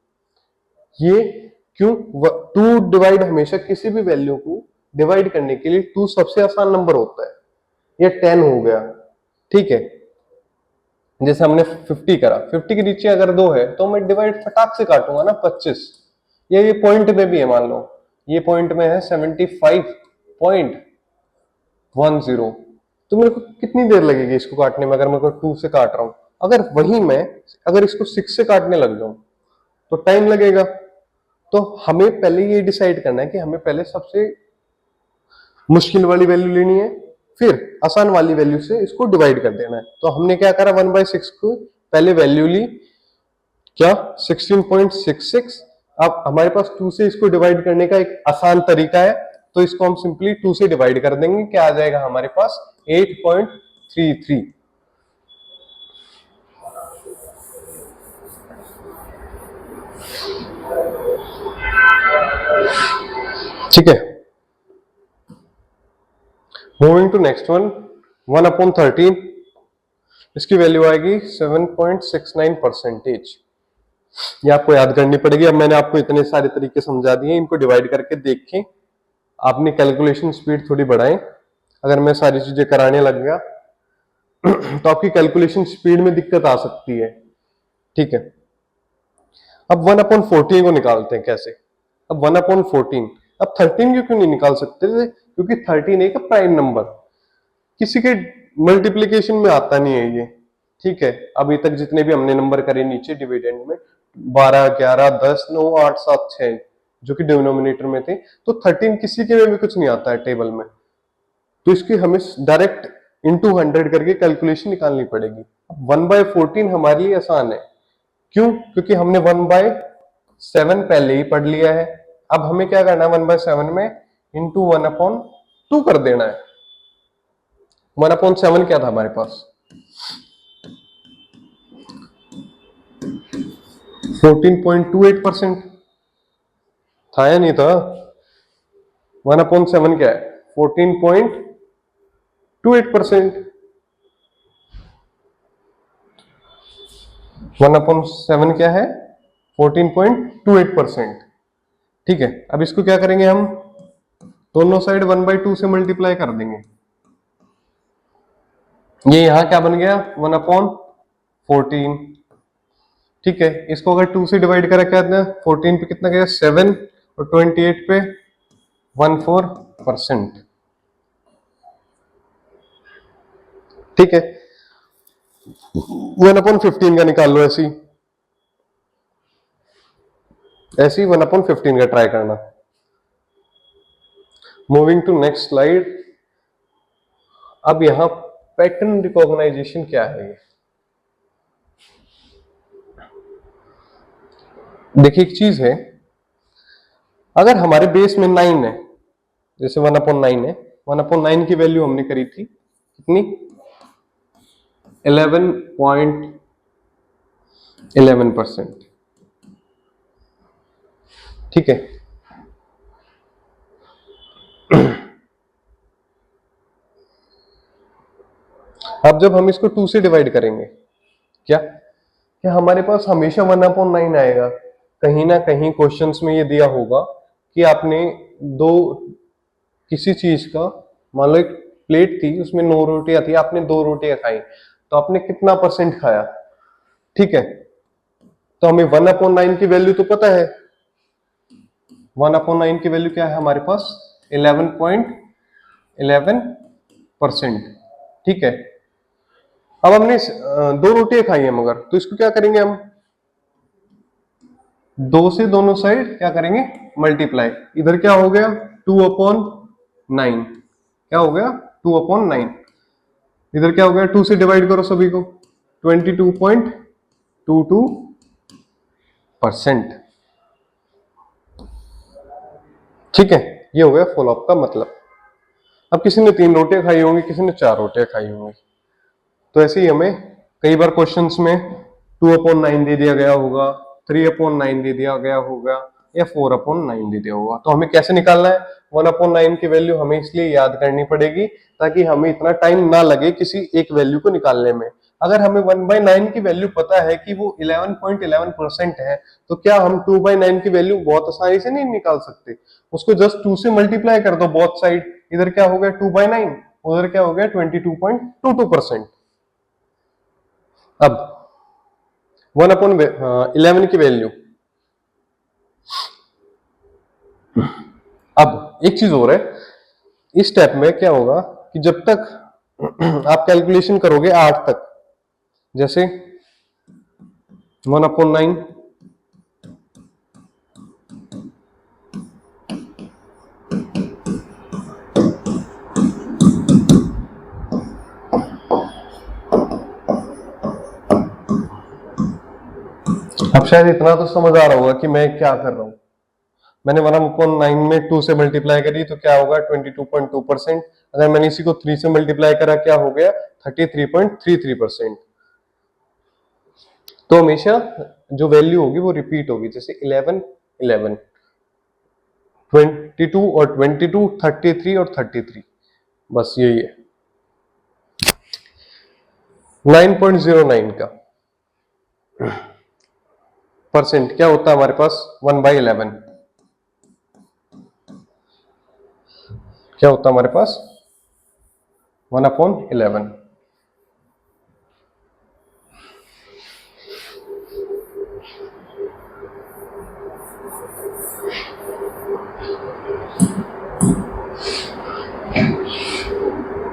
ये क्यों, 2 डिवाइड हमेशा किसी भी वैल्यू को डिवाइड करने के लिए 2 सबसे आसान नंबर होता है, ये 10 हो गया, ठीक है। जैसे हमने 50 करा, 50 के नीचे अगर 2 है तो मैं डिवाइड फटाक से काटूंगा ना 25, या ये पॉइंट में भी है, मान लो ये पॉइंट में है 75.10, तो मेरे को कितनी देर लगेगी इसको काटने में, अगर मैं को 2 से काट रहा हूं। अगर वही मैं अगर इसको 6 से काटने लग जाऊं तो टाइम लगेगा। तो हमें पहले ये डिसाइड करना है कि हमें पहले सबसे मुश्किल वाली वैल्यू लेनी है, फिर आसान वाली वैल्यू से इसको डिवाइड कर देना है। तो हमने क्या करा, 1/6 को पहले वैल्यू ली, क्या 16.66। अब हमारे पास 2 से इसको डिवाइड करने का एक आसान तरीका है, तो इसको हम सिंपली 2 से डिवाइड कर देंगे, क्या आ जाएगा हमारे पास 8.33, ठीक है। मूविंग टू नेक्स्ट वन, 1/13, इसकी वैल्यू आएगी 7.69%। ये आपको याद करनी पड़ेगी। अब मैंने आपको इतने सारे तरीके समझा दिए, इनको डिवाइड करके देखें, आपने कैलकुलेशन स्पीड थोड़ी बढ़ाएं। अगर मैं सारी चीजें कराने लग गया तो आपकी कैलकुलेशन स्पीड में दिक्कत आ सकती है, ठीक है। अब 1/14 को निकालते हैं कैसे। अब 1/14, अब 13 क्यों नहीं निकाल सकते थे, क्योंकि 13 एक प्राइम नंबर, किसी के मल्टीप्लीकेशन में आता नहीं है ये, ठीक है, अभी तक जितने भी हमने नंबर करे नीचे डिविडेंड में 12, 11, 10, 9, 8, 7, 6 जो कि डिनोमिनेटर में थे, तो 13 किसी के में भी कुछ नहीं आता है टेबल में, तो इसकी हमें डायरेक्ट इंटू 100 करके कैलकुलेशन निकालनी पड़ेगी। 1/14 हमारे लिए आसान है, क्यों? क्योंकि हमने 1/7 पहले ही पढ़ लिया है। अब हमें क्या करना है, 1/7 में इंटू 1/2 कर देना है। 1/7 क्या था हमारे पास, 14.28% था या नहीं था? 1/7 क्या है, 14.28%। 1/7 क्या है, 14.28%। ठीक है, अब इसको क्या करेंगे हम, दोनों साइड 1/2 से मल्टीप्लाई कर देंगे। ये यहां क्या बन गया, 1/14। ठीक है, इसको अगर 2 से डिवाइड करा क्या था, 14 पे कितना गया 7 और 28 पे 14%। ठीक है, 1/15 का निकाल लो, ऐसी 1/15 का ट्राई करना। Moving to next slide. अब यहां पैटर्न रिकॉग्नाइजेशन क्या है, देखिए एक चीज है, अगर हमारे बेस में 9 है, जैसे 1/9 है, 1/9 की वैल्यू हमने करी थी कितनी, 11.11%। ठीक है, अब जब हम इसको 2 से डिवाइड करेंगे, क्या हमारे पास हमेशा 1/9 आएगा? कहीं ना कहीं क्वेश्चंस में ये दिया होगा कि आपने दो किसी चीज का, मान लो एक प्लेट थी उसमें 9 रोटियां थी, आपने 2 रोटियां खाई, तो आपने कितना परसेंट खाया? ठीक है, तो हमें 1/9 की वैल्यू तो पता है, 1/9 की वैल्यू क्या है हमारे पास, 11.11%। ठीक है, अब हमने 2 रोटियां खाई हैं मगर, तो इसको क्या करेंगे हम, 2 से दोनों साइड क्या करेंगे, मल्टीप्लाई। इधर क्या हो गया, 2/9, क्या हो गया 2/9। इधर क्या हो गया, 2 से डिवाइड करो सभी को, 22.22%। ठीक है, ये हो गया फॉलो अप का मतलब। अब किसी ने 3 रोटियां खाई होंगी, किसी ने 4 रोटियां खाई होंगी, तो ऐसे ही हमें कई बार क्वेश्चंस में 2/9 दे दिया गया होगा, 3/9 दे दिया गया होगा, या 4/9 दे दिया होगा, तो हमें कैसे निकालना है, 1/9 की वैल्यू हमें इसलिए याद करनी पड़ेगी ताकि हमें इतना टाइम ना लगे किसी एक वैल्यू को निकालने में। अगर हमें 1/9 की वैल्यू पता है कि वो 11.11% है, तो क्या हम 2/9 की वैल्यू बहुत आसानी से नहीं निकाल सकते? उसको जस्ट 2 से मल्टीप्लाई कर दो बोथ साइड, इधर क्या हो गया 2/9, उधर क्या हो गया 22.22%। अब 1/11 की वैल्यू, अब एक चीज और है, इस स्टेप में क्या होगा कि जब तक आप कैलकुलेशन करोगे 8 तक, जैसे 1/9 अब शायद इतना तो समझ आ रहा होगा कि मैं क्या कर रहा हूं। मैंने 1/9 में 2 से मल्टीप्लाई करी तो क्या होगा 22.2%। अगर मैंने इसी को 3 से मल्टीप्लाई करा क्या हो गया 33.33%। तो हमेशा जो वैल्यू होगी वो रिपीट होगी, जैसे 11, 11, 22 और 22, 33 और 33, बस यही है। 9.09 का परसेंट क्या होता है हमारे पास, 1/11 क्या होता है हमारे पास, 1/11।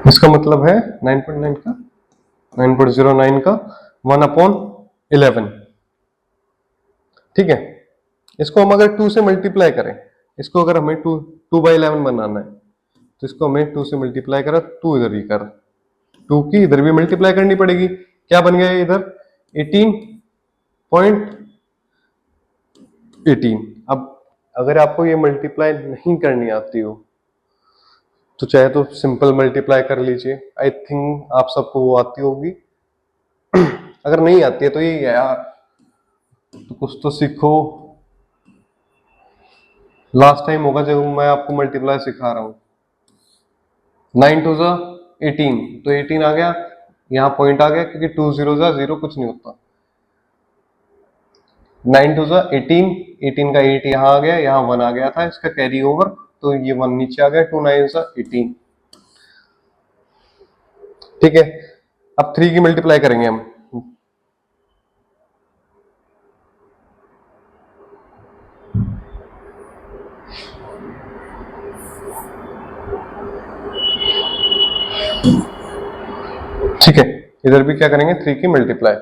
इसका मतलब है 9.9 का 9.09 का 1/11, ठीक है। इसको हम अगर 2 से मल्टीप्लाई करें, इसको अगर हमें 2/11 बनाना है तो इसको हमें 2 से मल्टीप्लाई करा, 2 इधर ही कर, 2 की इधर भी मल्टीप्लाई करनी पड़ेगी। क्या बन गया इधर 18.18। अब अगर आपको ये मल्टीप्लाई नहीं करनी आती हो तो चाहे तो सिंपल मल्टीप्लाई कर लीजिए, आई थिंक आप सबको वो आती होगी। अगर नहीं आती है तो ये यार तो कुछ तो सीखो, लास्ट टाइम होगा जब मैं आपको मल्टीप्लाई सिखा रहा हूं। 9 2 जा 18, तो 18 आ गया, यहाँ पॉइंट आ गया क्योंकि 2 0 जा 0 कुछ नहीं होता। 9 2 जा 18, 18 का 8 यहाँ आ गया, यहाँ 1 आ गया था, इसका कैरी ओवर, तो ये 1 नीचे आ गया, 2 9 जा 18, ठीक है। अब 3 की मल्टीप्लाई करेंगे हम, ठीक है। इधर भी क्या करेंगे 3 की मल्टीप्लाई,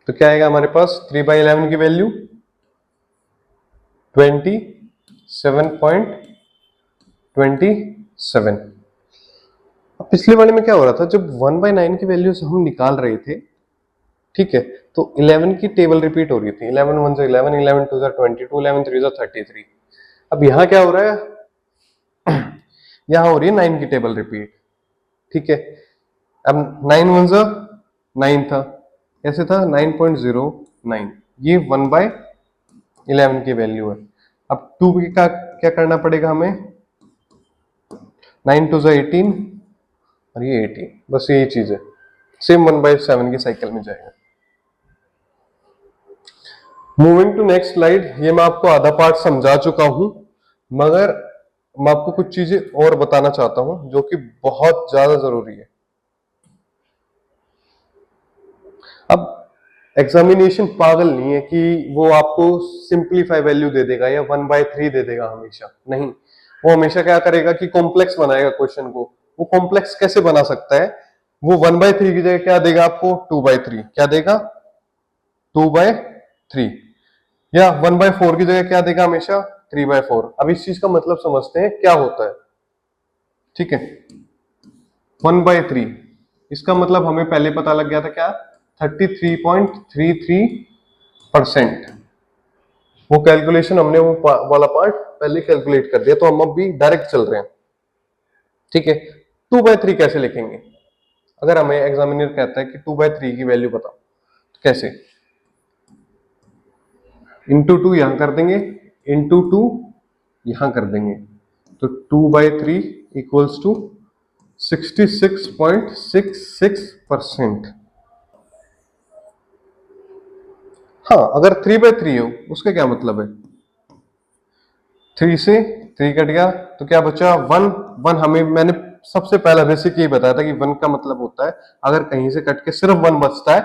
तो क्या आएगा हमारे पास 3/11 की वैल्यू 27.27। अब पिछले वाले में क्या हो रहा था, जब 1/9 की वैल्यू से हम निकाल रहे थे, ठीक है, तो 11 की टेबल रिपीट हो रही थी, 11 1 से 11, 11 2 से 22, 11 3 से 33। अब यहाँ क्या हो रहा है, यहाँ हो रही है 9 की टेबल रिपीट, ठीक है। अब 9 1 से 9 था, ऐसे था 9.09, ये 1/11 की वैल्यू है। अब 2 का क्या करना पड़ेगा हमें, 9 2 से 18 और ये 18, बस यही चीज है, सेम 1/7 की साइकिल में जाएगा। मूविंग टू नेक्स्ट स्लाइड, ये मैं आपको आधा पार्ट समझा चुका हूं, मगर मैं आपको कुछ चीजें और बताना चाहता हूं जो कि बहुत ज्यादा जरूरी है। अब एग्जामिनेशन पागल नहीं है कि वो आपको सिंपलीफाई वैल्यू दे देगा या 1/3 दे देगा हमेशा, नहीं, वो हमेशा क्या करेगा कि कॉम्प्लेक्स बनाएगा क्वेश्चन को। वो कॉम्प्लेक्स कैसे बना सकता है, वो 1/3 की जगह क्या देगा आपको 2/3, क्या देगा 2/3, या 1/4 की जगह क्या देगा हमेशा 3/4। अब इस चीज का मतलब समझते हैं क्या होता है, ठीक है। 1/3, इसका मतलब हमें पहले पता लग गया था क्या, 33.33%। वो कैलकुलेशन हमने वो वाला पार्ट पहले कैलकुलेट कर दिया, तो हम अब भी डायरेक्ट चल रहे हैं, ठीक है। 2/3 कैसे लिखेंगे, अगर हमें एग्जामिनर कहता है कि 2/3 की वैल्यू बताओ, तो कैसे, इंटू 2 यहां कर देंगे, इंटू 2 यहां कर देंगे, तो 2/3 इक्वल्स टू 66.66%। हाँ, अगर 3/3 हो उसका क्या मतलब है, 3 से 3 कट गया तो क्या बचा 1, 1 हमें, मैंने सबसे पहला बेसिक यही बताया था कि 1 का मतलब होता है अगर कहीं से कट के सिर्फ 1 बचता है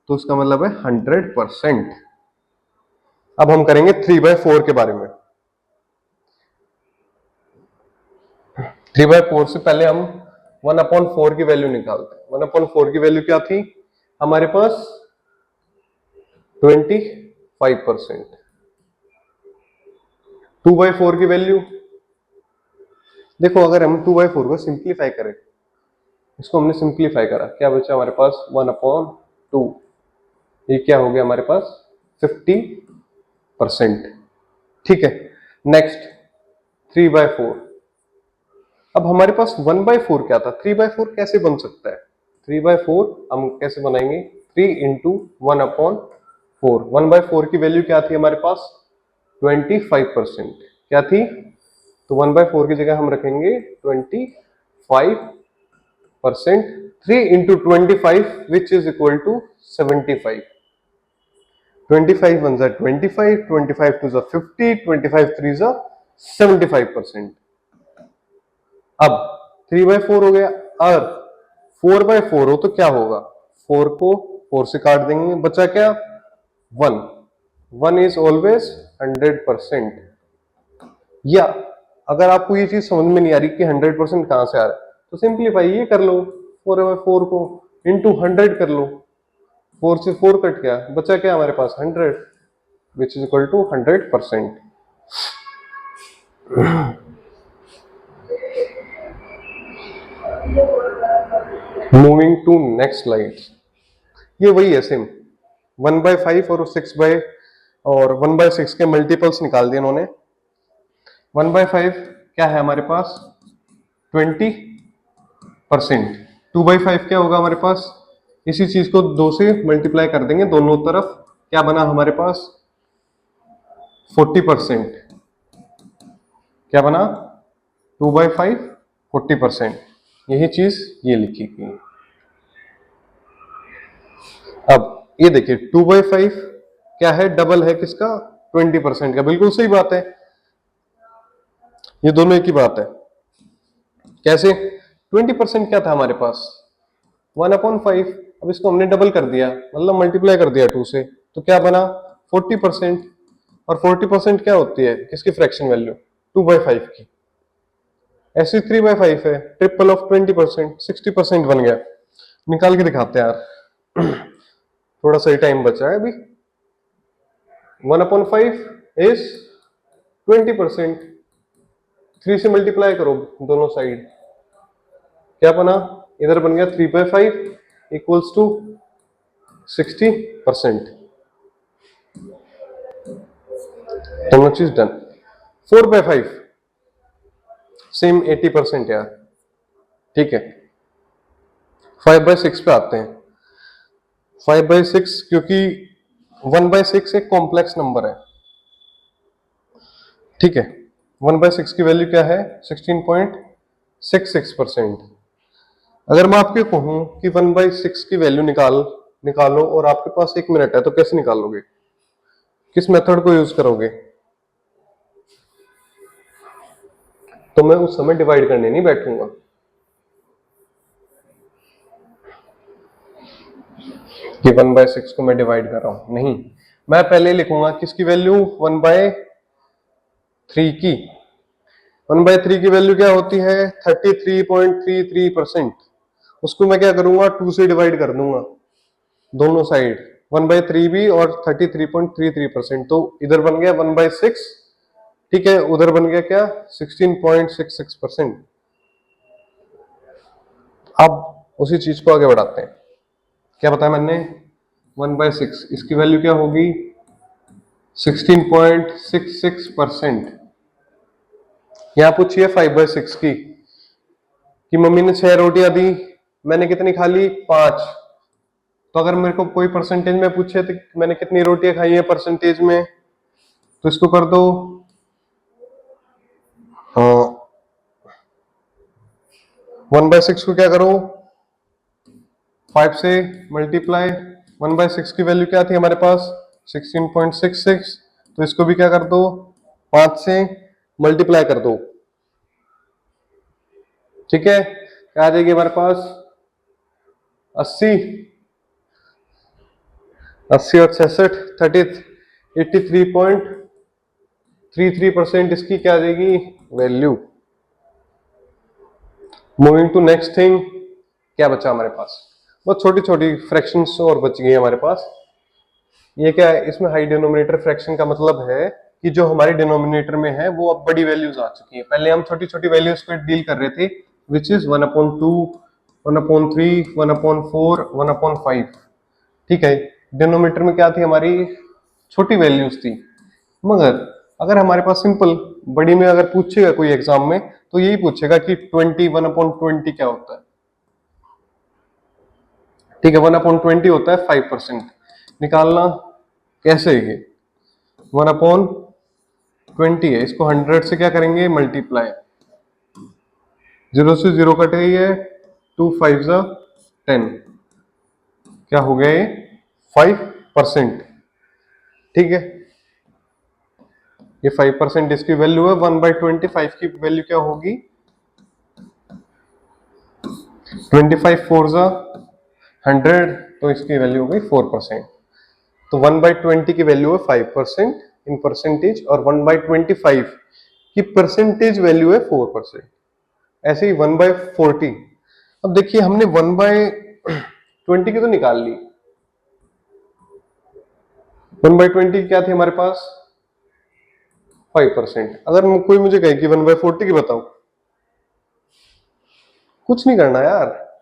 तो उसका मतलब है 100%। अब हम करेंगे 3/4 के बारे में। 3/4 से पहले हम 1/4 की वैल्यू निकालते हैं। 1/4 की वैल्यू क्या थी हमारे पास 25%। 2/4 की वैल्यू देखो, अगर हम 2/4 को सिंप्लीफाई करें, इसको हमने सिंप्लीफाई करा, क्या बचा हमारे पास 1/2, ये क्या हो गया हमारे पास 50%, ठीक है। नेक्स्ट 3/4, अब हमारे पास 1/4 क्या था, 3/4 कैसे बन सकता है, 3/4 हम कैसे बनाएंगे, 3 इंटू 1/4, 1/4 की वैल्यू क्या थी हमारे पास 25%, क्या थी, तो 1/4 की जगह हम रखेंगे 25%, 3 into 25 which is equal to 75, 25 1 जा 25, 25 2 जा 50, 25 3 जा 75%। अब 3/4 हो गया, और 4/4 हो तो क्या होगा, 4 को 4 से काट देंगे, बचा क्या 1, 1 इज ऑलवेज 100%। या अगर आपको ये चीज समझ में नहीं आ रही कि 100% कहां से आ रहा है, तो सिंप्लीफाई ये कर लो, 4/4 को इंटू 100 कर लो, 4 से 4 कट गया, बचा क्या हमारे पास 100, which is equal to 100%। Moving to next slide, ये वही है सेम, 1/5 और 1/6 के मल्टीपल्स निकाल दिए इन्होंने। 1/5 क्या है हमारे पास 20%, 2/5 क्या होगा हमारे पास, इसी चीज को 2 से मल्टीप्लाई कर देंगे दोनों तरफ, क्या बना हमारे पास 40%, क्या बना 2/5 40%, यही चीज ये लिखी गई। अब ये देखिए 2/5 क्या है, डबल है किसका 20% का, बिल्कुल सही बात है, ये दोनों एक ही बात है। कैसे 20% क्या था हमारे पास 1/5, अब इसको हमने डबल कर दिया, मतलब मल्टीप्लाई कर दिया 2 से, तो क्या बना 40%, और 40% क्या होती है किसकी फ्रैक्शन वैल्यू 2/5 की, ऐसे 3/5 है, ट्रिपल ऑफ 20%, 60% बन गया। निकाल के दिखाते हैं यार, थोड़ा सा ही टाइम बचा है अभी। 1/5 इज 20%, 3 से मल्टीप्लाई करो दोनों साइड, क्या बना, इधर बन गया 3/5 इक्वल्स टू 60%, दोनों चीज डन। 4/5 सेम 80% यार, ठीक है। 5/6 पे आते हैं, 5/6 क्योंकि 1/6 एक कॉम्प्लेक्स नंबर है, ठीक है। 1/6 की वैल्यू क्या है 16.66%। अगर मैं आपके कहूं कि 1/6 की वैल्यू निकालो और आपके पास 1 मिनट है, तो कैसे निकालोगे, किस मेथड को यूज करोगे, तो मैं उस समय डिवाइड करने नहीं बैठूंगा, कि 1/6 को मैं डिवाइड कर रहा हूं, नहीं, मैं पहले लिखूंगा किसकी वैल्यू 1/3 की, 1/3 की वैल्यू क्या होती है 33.33%, उसको मैं क्या करूंगा 2 से डिवाइड कर दूंगा दोनों साइड, 1/3 भी और 33.33%, तो इधर बन गया 1/6, ठीक है, उधर बन गया क्या 16.66%। अब उसी चीज को आगे बढ़ाते हैं, क्या बताया मैंने 1/6, इसकी वैल्यू क्या होगी 16.66%। यहां पूछिए 5/6 की, कि मम्मी ने 6 रोटियां दी, मैंने कितनी खा ली 5, तो अगर मेरे को कोई परसेंटेज में पूछे तो मैंने कितनी रोटियां खाई है परसेंटेज में, तो इसको कर दो 1/6 को क्या करो 5 से मल्टीप्लाई, 1/6 की वैल्यू क्या थी हमारे पास 16.66, तो इसको भी क्या कर दो 5 से मल्टीप्लाई कर दो, ठीक है, क्या आ जाएगी हमारे पास 80, 80 और 66 83.33% इसकी क्या आ जाएगी value. Moving to next thing, क्या बचा हमारे पास, बहुत छोटी छोटी फ्रैक्शंस और बच गई हमारे पास। ये क्या है, इसमें हाई डिनोमिनेटर फ्रैक्शन का मतलब है कि जो हमारे डिनोमिनेटर में है वो अब बड़ी वैल्यूज आ चुकी है, पहले हम छोटी छोटी वैल्यूज पे डील कर रहे थे, विच इज 1/2, 1/3, 1/4, 1/5, ठीक है। डिनोमिनेटर में क्या थी हमारी छोटी वैल्यूज थी, मगर अगर हमारे पास सिंपल बड़ी में अगर पूछेगा कोई एग्जाम में, तो यही पूछेगा कि 1/20 क्या होता है, ठीक है, 1/20 होता है 5%, निकालना कैसे है, 1/20 है, इसको 100 से क्या करेंगे मल्टीप्लाई, 0 से 0 कट गई है, 2 5 10, क्या हो गया ये 5%, ठीक है, ये 5% इसकी वैल्यू है। 1/25 की वैल्यू क्या होगी 25 4 100, तो इसकी वैल्यू हो गई 4%। तो 1/20 की वैल्यू है 5% इन परसेंटेज, और 1/25 की परसेंटेज वैल्यू है 4%। ऐसे ही 1/40। अब देखिए हमने 1/20 की तो निकाल ली। 1/20 क्या थी हमारे पास 5%। अगर कोई मुझे कहे कि 1/40 की बताओ, कुछ नहीं करना यार,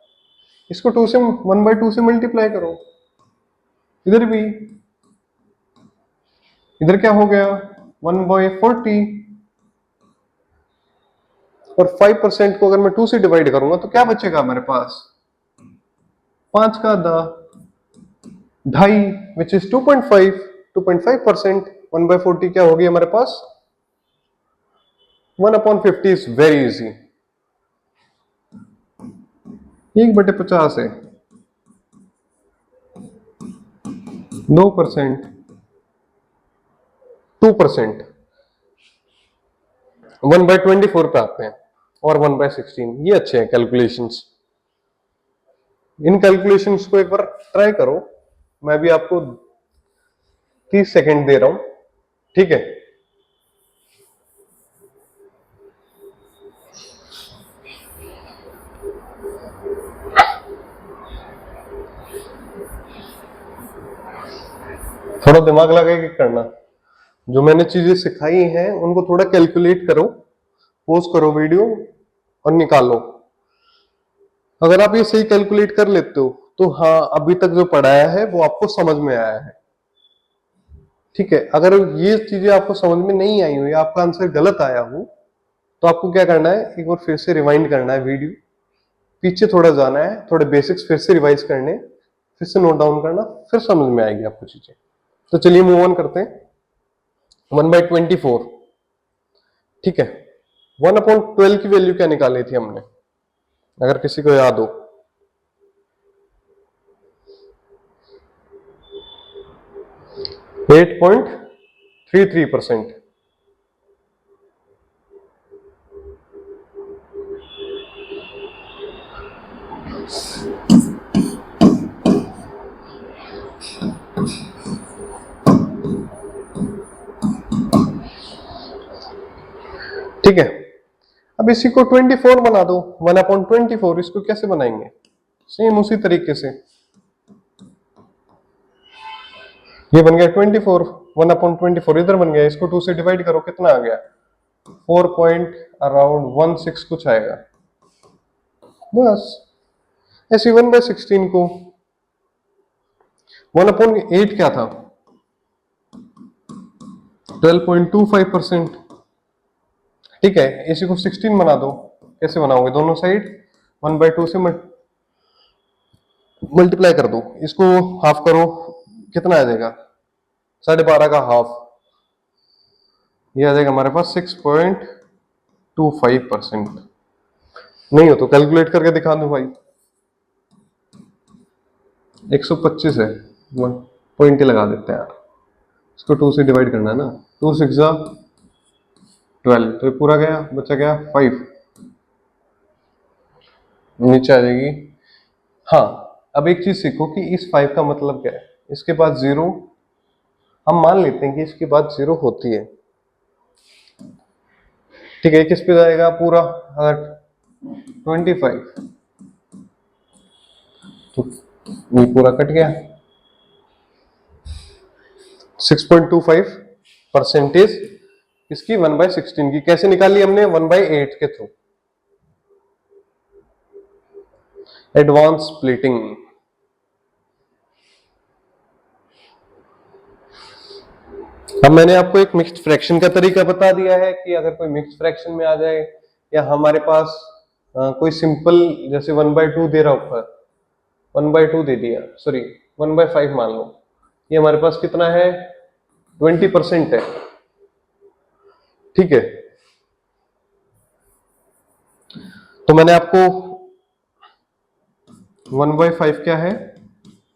इसको 1/2 से मल्टीप्लाई करो। इधर भी, इधर क्या हो गया 1/40, और 5% को अगर मैं 2 से डिवाइड करूंगा तो क्या बचेगा हमारे पास 5 का आधा, ढाई, विच इज 2.5, 2.5%। 1/40 क्या होगी हमारे पास 1/50 इज वेरी इजी, 1/50 है 2%, 2%। 1/24 पे आते हैं और 1/16, ये अच्छे हैं कैलकुलेशंस। इन कैलकुलेशंस को एक बार ट्राई करो, मैं भी आपको 30 सेकंड दे रहा हूं, ठीक है। थोड़ा दिमाग लगा के करना, जो मैंने चीजें सिखाई हैं उनको थोड़ा कैलकुलेट करो, पॉज करो वीडियो और निकालो। अगर आप ये सही कैलकुलेट कर लेते हो तो हाँ, अभी तक जो पढ़ाया है वो आपको समझ में आया है, ठीक है। अगर ये चीजें आपको समझ में नहीं आई हो या आपका आंसर गलत आया हो तो आपको क्या करना है, एक बार फिर से रिवाइंड करना है वीडियो, पीछे थोड़ा जाना है, थोड़े बेसिक्स फिर से रिवाइज करने, फिर से नोट डाउन करना, फिर समझ में आएगी आपको चीजें। तो चलिए मूव ऑन करते हैं। 1/24, ठीक है। 1/12 की वैल्यू क्या निकाली थी हमने, अगर किसी को याद हो। 8.33%। ठीक है, अब इसी को 24 बना दो। 1/24 इसको कैसे बनाएंगे, सेम उसी तरीके से। ये बन गया 24, 1/24 इधर बन गया, इसको 2 से डिवाइड करो, कितना आ गया 4.16 कुछ आएगा। बस ऐसे 1/16 को 1/8 क्या था 12.25%, ठीक है। इसी को 16 बना दो, कैसे बनाओगे, दोनों साइड 1/2 से मल्टीप्लाई कर दो, इसको हाफ करो, कितना आ जाएगा 12.5 का हाफ, ये आ जाएगा हमारे पास 6.25%। नहीं हो तो कैलकुलेट करके दिखा दो भाई, 125 है, पॉइंट ही लगा देते हैं यार, इसको 2 से डिवाइड करना है ना, 2 6 12, तो ये पूरा गया, बचा गया 5, नीचे आ जाएगी। हाँ, अब एक चीज सीखो कि इस 5 का मतलब क्या है, इसके बाद 0, हम मान लेते हैं कि इसके बाद 0 होती है, ठीक है। किस पे जाएगा पूरा, अगर 25 तो ये पूरा कट गया। 6.25% इसकी 1/16 की कैसे निकाली हमने, 1/8 के थ्रू, एडवांस स्प्लिटिंग। अब मैंने आपको एक मिक्स्ड फ्रैक्शन का तरीका बता दिया है कि अगर कोई मिक्स्ड फ्रैक्शन में आ जाए, या हमारे पास कोई सिंपल जैसे 1/2 दे रहा ऊपर, 1/2 दे दिया, सॉरी 1/5 मान लो, ये हमारे पास कितना है 20% है, ठीक है। तो मैंने आपको 1/5 क्या है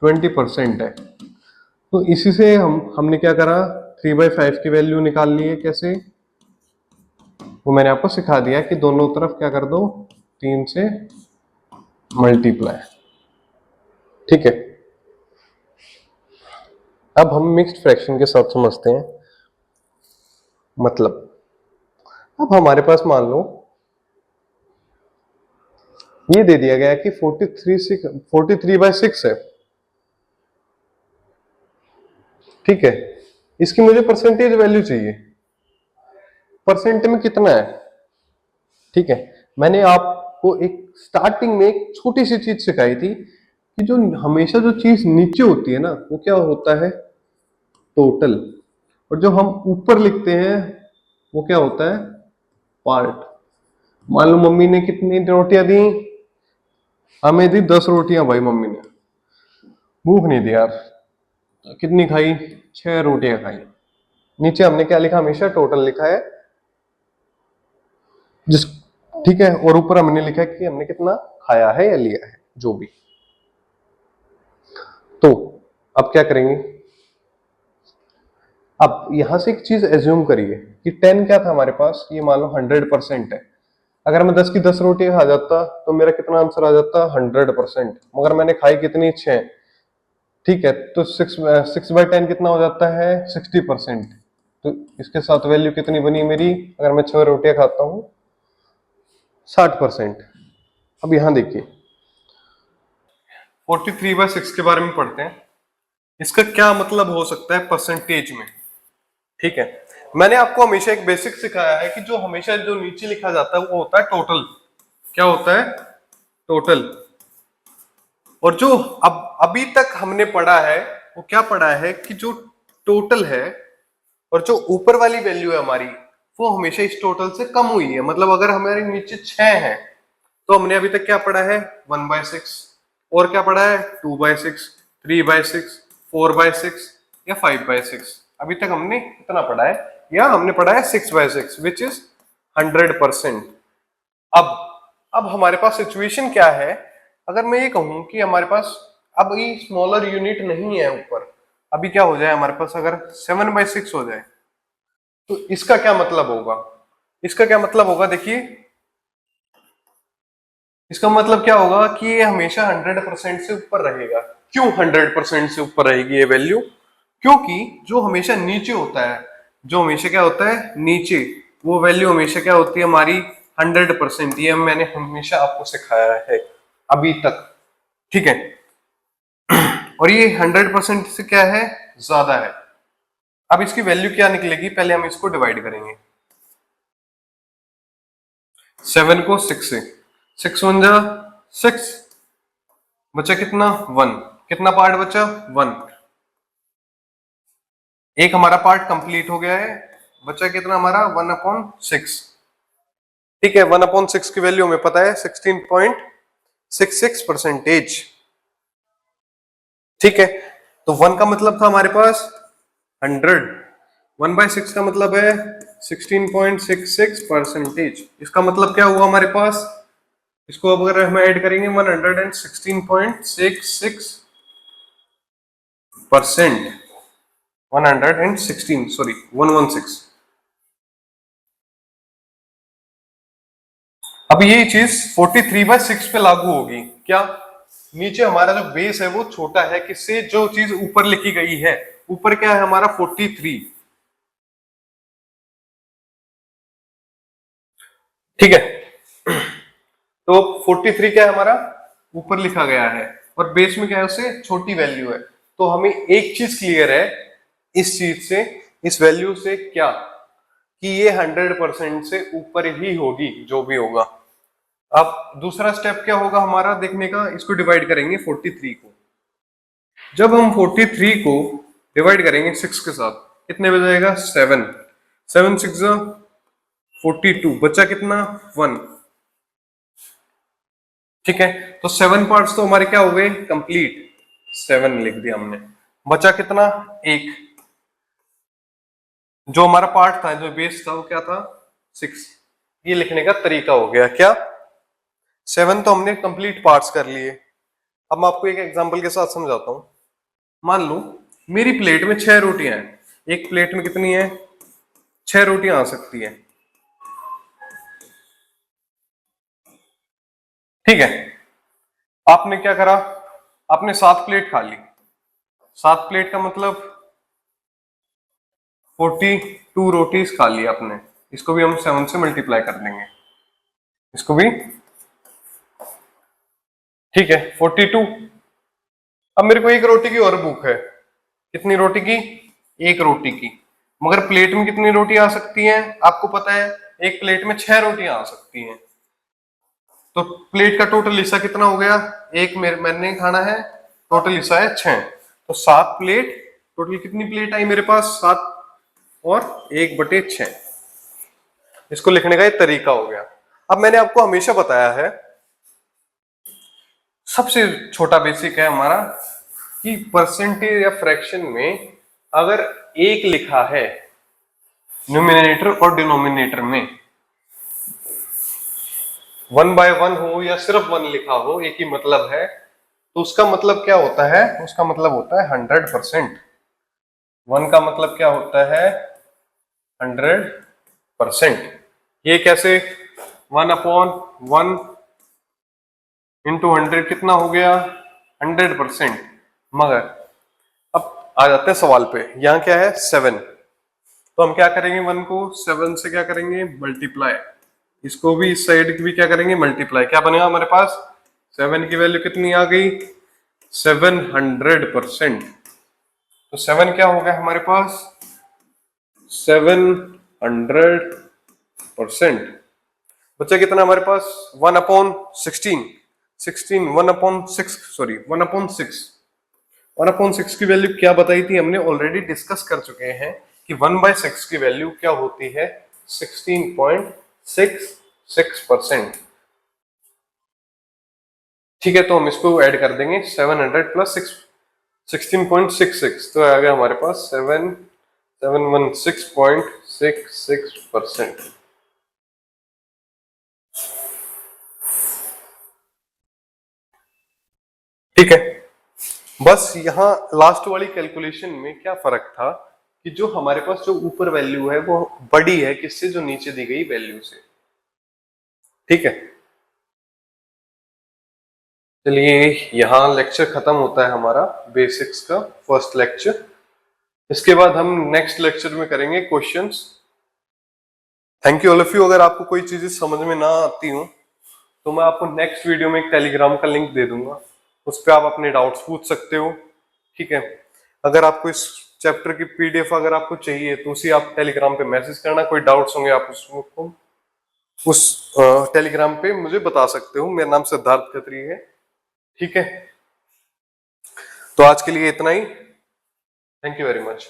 20% है, तो इसी से हमने क्या करा 3/5 की वैल्यू निकाल ली है, कैसे, वो मैंने आपको सिखा दिया कि दोनों तरफ क्या कर दो 3 से मल्टीप्लाई, ठीक है। अब हम मिक्स्ड फ्रैक्शन के साथ समझते हैं, मतलब अब हमारे पास मान लो ये दे दिया गया है कि 43/6 है, ठीक है। इसकी मुझे परसेंटेज वैल्यू चाहिए, परसेंट में कितना है, ठीक है। मैंने आपको एक स्टार्टिंग में एक छोटी सी चीज सिखाई थी कि जो हमेशा जो चीज नीचे होती है ना वो क्या होता है, टोटल, और जो हम ऊपर लिखते हैं वो क्या होता है, पार्ट। मान लो मम्मी ने कितनी रोटियां दी, हमें दी 10 रोटियां भाई, मम्मी ने भूख नहीं थी यार, कितनी खाई, 6 रोटियां खाई। नीचे हमने क्या लिखा, हमेशा टोटल लिखा है जिस, ठीक है, और ऊपर हमने लिखा है कि हमने कितना खाया है या लिया है, जो भी। तो अब क्या करेंगे, अब यहां से एक चीज एज्यूम करिए कि 10 क्या था हमारे पास, ये मान लो 100% है। अगर मैं 10 की 10 रोटी खा जाता तो मेरा कितना आंसर आ जाता, 100%। मगर मैंने खाई कितनी, 6, ठीक है। तो 6/10 कितना हो जाता है, 60%। तो इसके साथ वैल्यू कितनी बनी मेरी, अगर मैं 6 रोटियां खाता हूं, 60%। अब यहां देखिए 43/6 के बारे में पढ़ते हैं, इसका क्या मतलब हो सकता है परसेंटेज में, ठीक है। मैंने आपको हमेशा एक बेसिक सिखाया है कि जो हमेशा जो नीचे लिखा जाता है वो होता है टोटल। क्या होता है, टोटल। और जो अब अभी तक हमने पढ़ा है वो क्या पढ़ा है कि जो टोटल है और जो ऊपर वाली वैल्यू है हमारी, वो हमेशा इस टोटल से कम हुई है। मतलब अगर हमारे नीचे 6 है तो हमने अभी तक क्या पढ़ा है, 1/6, और क्या पढ़ा है, 2/6, 3/6, 4/6 या 5/6। अभी तक हमने इतना पढ़ा है, या हमने पढ़ा है 6/6 विच इज 100%। अब अब हमारे पास सिचुएशन क्या है, अगर मैं ये कहूं कि हमारे पास अब ये स्मॉलर यूनिट नहीं है ऊपर, अभी क्या हो जाए हमारे पास, अगर 7/6 हो जाए तो इसका क्या मतलब होगा, इसका क्या मतलब होगा, देखिए इसका मतलब क्या होगा कि ये हमेशा 100% से ऊपर रहेगा। क्यों 100% से ऊपर रहेगी ये वैल्यू, क्योंकि जो हमेशा नीचे होता है, जो हमेशा क्या होता है नीचे, वो वैल्यू हमेशा क्या होती है हमारी, 100%। ये मैंने हमेशा आपको सिखाया है अभी तक, ठीक है। और ये 100% से क्या है, ज्यादा है। अब इसकी वैल्यू क्या निकलेगी, पहले हम इसको डिवाइड करेंगे, 7 को 6 से, 6 बचा कितना, 1, कितना पार्ट बचा, 1। एक हमारा पार्ट कंप्लीट हो गया है, बचा कितना हमारा, 1/6, ठीक है। 1/6 की वैल्यू हमें पता है 16.66%, ठीक है। तो 1 का मतलब था हमारे पास 100, 1/6 का मतलब है 16.66%। इसका मतलब क्या हुआ हमारे पास, इसको अब अगर हम ऐड करेंगे 116.66%, 116 सॉरी 116। अब ये चीज 43/6 पे लागू होगी, क्या, नीचे हमारा जो बेस है वो छोटा है किससे, जो चीज ऊपर लिखी गई है, ऊपर क्या है हमारा 43, ठीक है। तो 43 क्या है हमारा, ऊपर लिखा गया है, और बेस में क्या है उससे छोटी वैल्यू है। तो हमें एक चीज क्लियर है इस चीज से, इस वैल्यू से, क्या, कि ये 100% से ऊपर ही होगी जो भी होगा। अब दूसरा स्टेप क्या होगा हमारा देखने का, इसको डिवाइड करेंगे 43 को। जब हम 43 को डिवाइड करेंगे 6 के साथ, कितने बच जाएगा, 7, 7 6 42, बचा कितना, 1, ठीक है। तो 7 पार्ट्स तो हमारे क्या हो गए, कंप्लीट, 7 लिख दिया हमने, बचा कितना, 1। जो हमारा पार्ट था, जो बेस था वो क्या था, 6। ये लिखने का तरीका हो गया क्या, 7 तो हमने कंप्लीट पार्ट्स कर लिए। अब मैं आपको एक एग्जांपल के साथ समझाता हूं। मान लो मेरी प्लेट में 6 रोटियां हैं, एक प्लेट में कितनी है, 6 रोटियां आ सकती है, ठीक है। आपने क्या करा, आपने 7 प्लेट खा ली, 7 प्लेट का मतलब 42 रोटीज खा ली आपने। इसको भी हम 7 से मल्टीप्लाई कर देंगे, इसको भी ठीक है 42। अब मेरे को एक रोटी की और भूख है। कितनी रोटी की? एक रोटी की। मगर प्लेट में कितनी रोटी आ सकती है आपको पता है? एक प्लेट में 6 रोटियां आ सकती हैं। तो प्लेट का टोटल हिस्सा कितना हो गया? एक मैंने खाना है, टोटल हिस्सा है 6, तो 7 प्लेट। टोटल कितनी प्लेट आई मेरे पास? 7 और 1/6। इसको लिखने का एक तरीका हो गया। अब मैंने आपको हमेशा बताया है, सबसे छोटा बेसिक है हमारा, कि परसेंटेज या फ्रैक्शन में अगर एक लिखा है न्यूमिनेटर और डिनोमिनेटर में, 1/1 हो या सिर्फ 1 लिखा हो, एक ही मतलब है, तो उसका मतलब क्या होता है? उसका मतलब होता है 100%। 1 का मतलब क्या होता है? 100%। ये कैसे? 1/1 इंटू 100 कितना हो गया? 100%। मगर अब आ जाते हैं सवाल पे। यहाँ क्या है? 7। तो हम क्या करेंगे? 1 को 7 से क्या करेंगे? मल्टीप्लाई। इसको भी, इस साइड की भी क्या करेंगे? मल्टीप्लाई। क्या बनेगा हमारे पास? 7 की वैल्यू कितनी आ गई? 700%। तो 7 क्या हो गया हमारे पास? 700%। बच्चा कितना हमारे पास? 1/16। 1/6 सॉरी 1/6। 1/6 की वैल्यू क्या बताई थी हमने? ऑलरेडी डिस्कस कर चुके हैं कि 1/6 की वैल्यू क्या होती है? 16.66%। ठीक है, तो हम इसको ऐड कर देंगे 700 प्लस 16.66, तो आ गया हमारे पास 716.66%। ठीक है, बस यहाँ लास्ट वाली कैलकुलेशन में क्या फर्क था कि जो हमारे पास जो ऊपर वैल्यू है वो बड़ी है किससे? जो नीचे दी गई वैल्यू से। ठीक है, चलिए यहाँ लेक्चर खत्म होता है हमारा बेसिक्स का फर्स्ट लेक्चर। इसके बाद हम नेक्स्ट लेक्चर में करेंगे questions. Thank you all of you. अगर आपको कोई चीजें समझ में ना आती हो तो मैं आपको नेक्स्ट वीडियो में एक टेलीग्राम का लिंक दे दूंगा, उस पर आप अपने डाउट्स पूछ सकते हो। ठीक है, अगर आपको इस चैप्टर की पीडीएफ अगर आपको चाहिए तो उसी आप टेलीग्राम पे मैसेज करना। कोई डाउट्स होंगे आप उसको उस टेलीग्राम पे मुझे बता सकते हो। मेरा नाम सिद्धार्थ खत्री है। ठीक है, तो आज के लिए इतना ही। Thank you very much.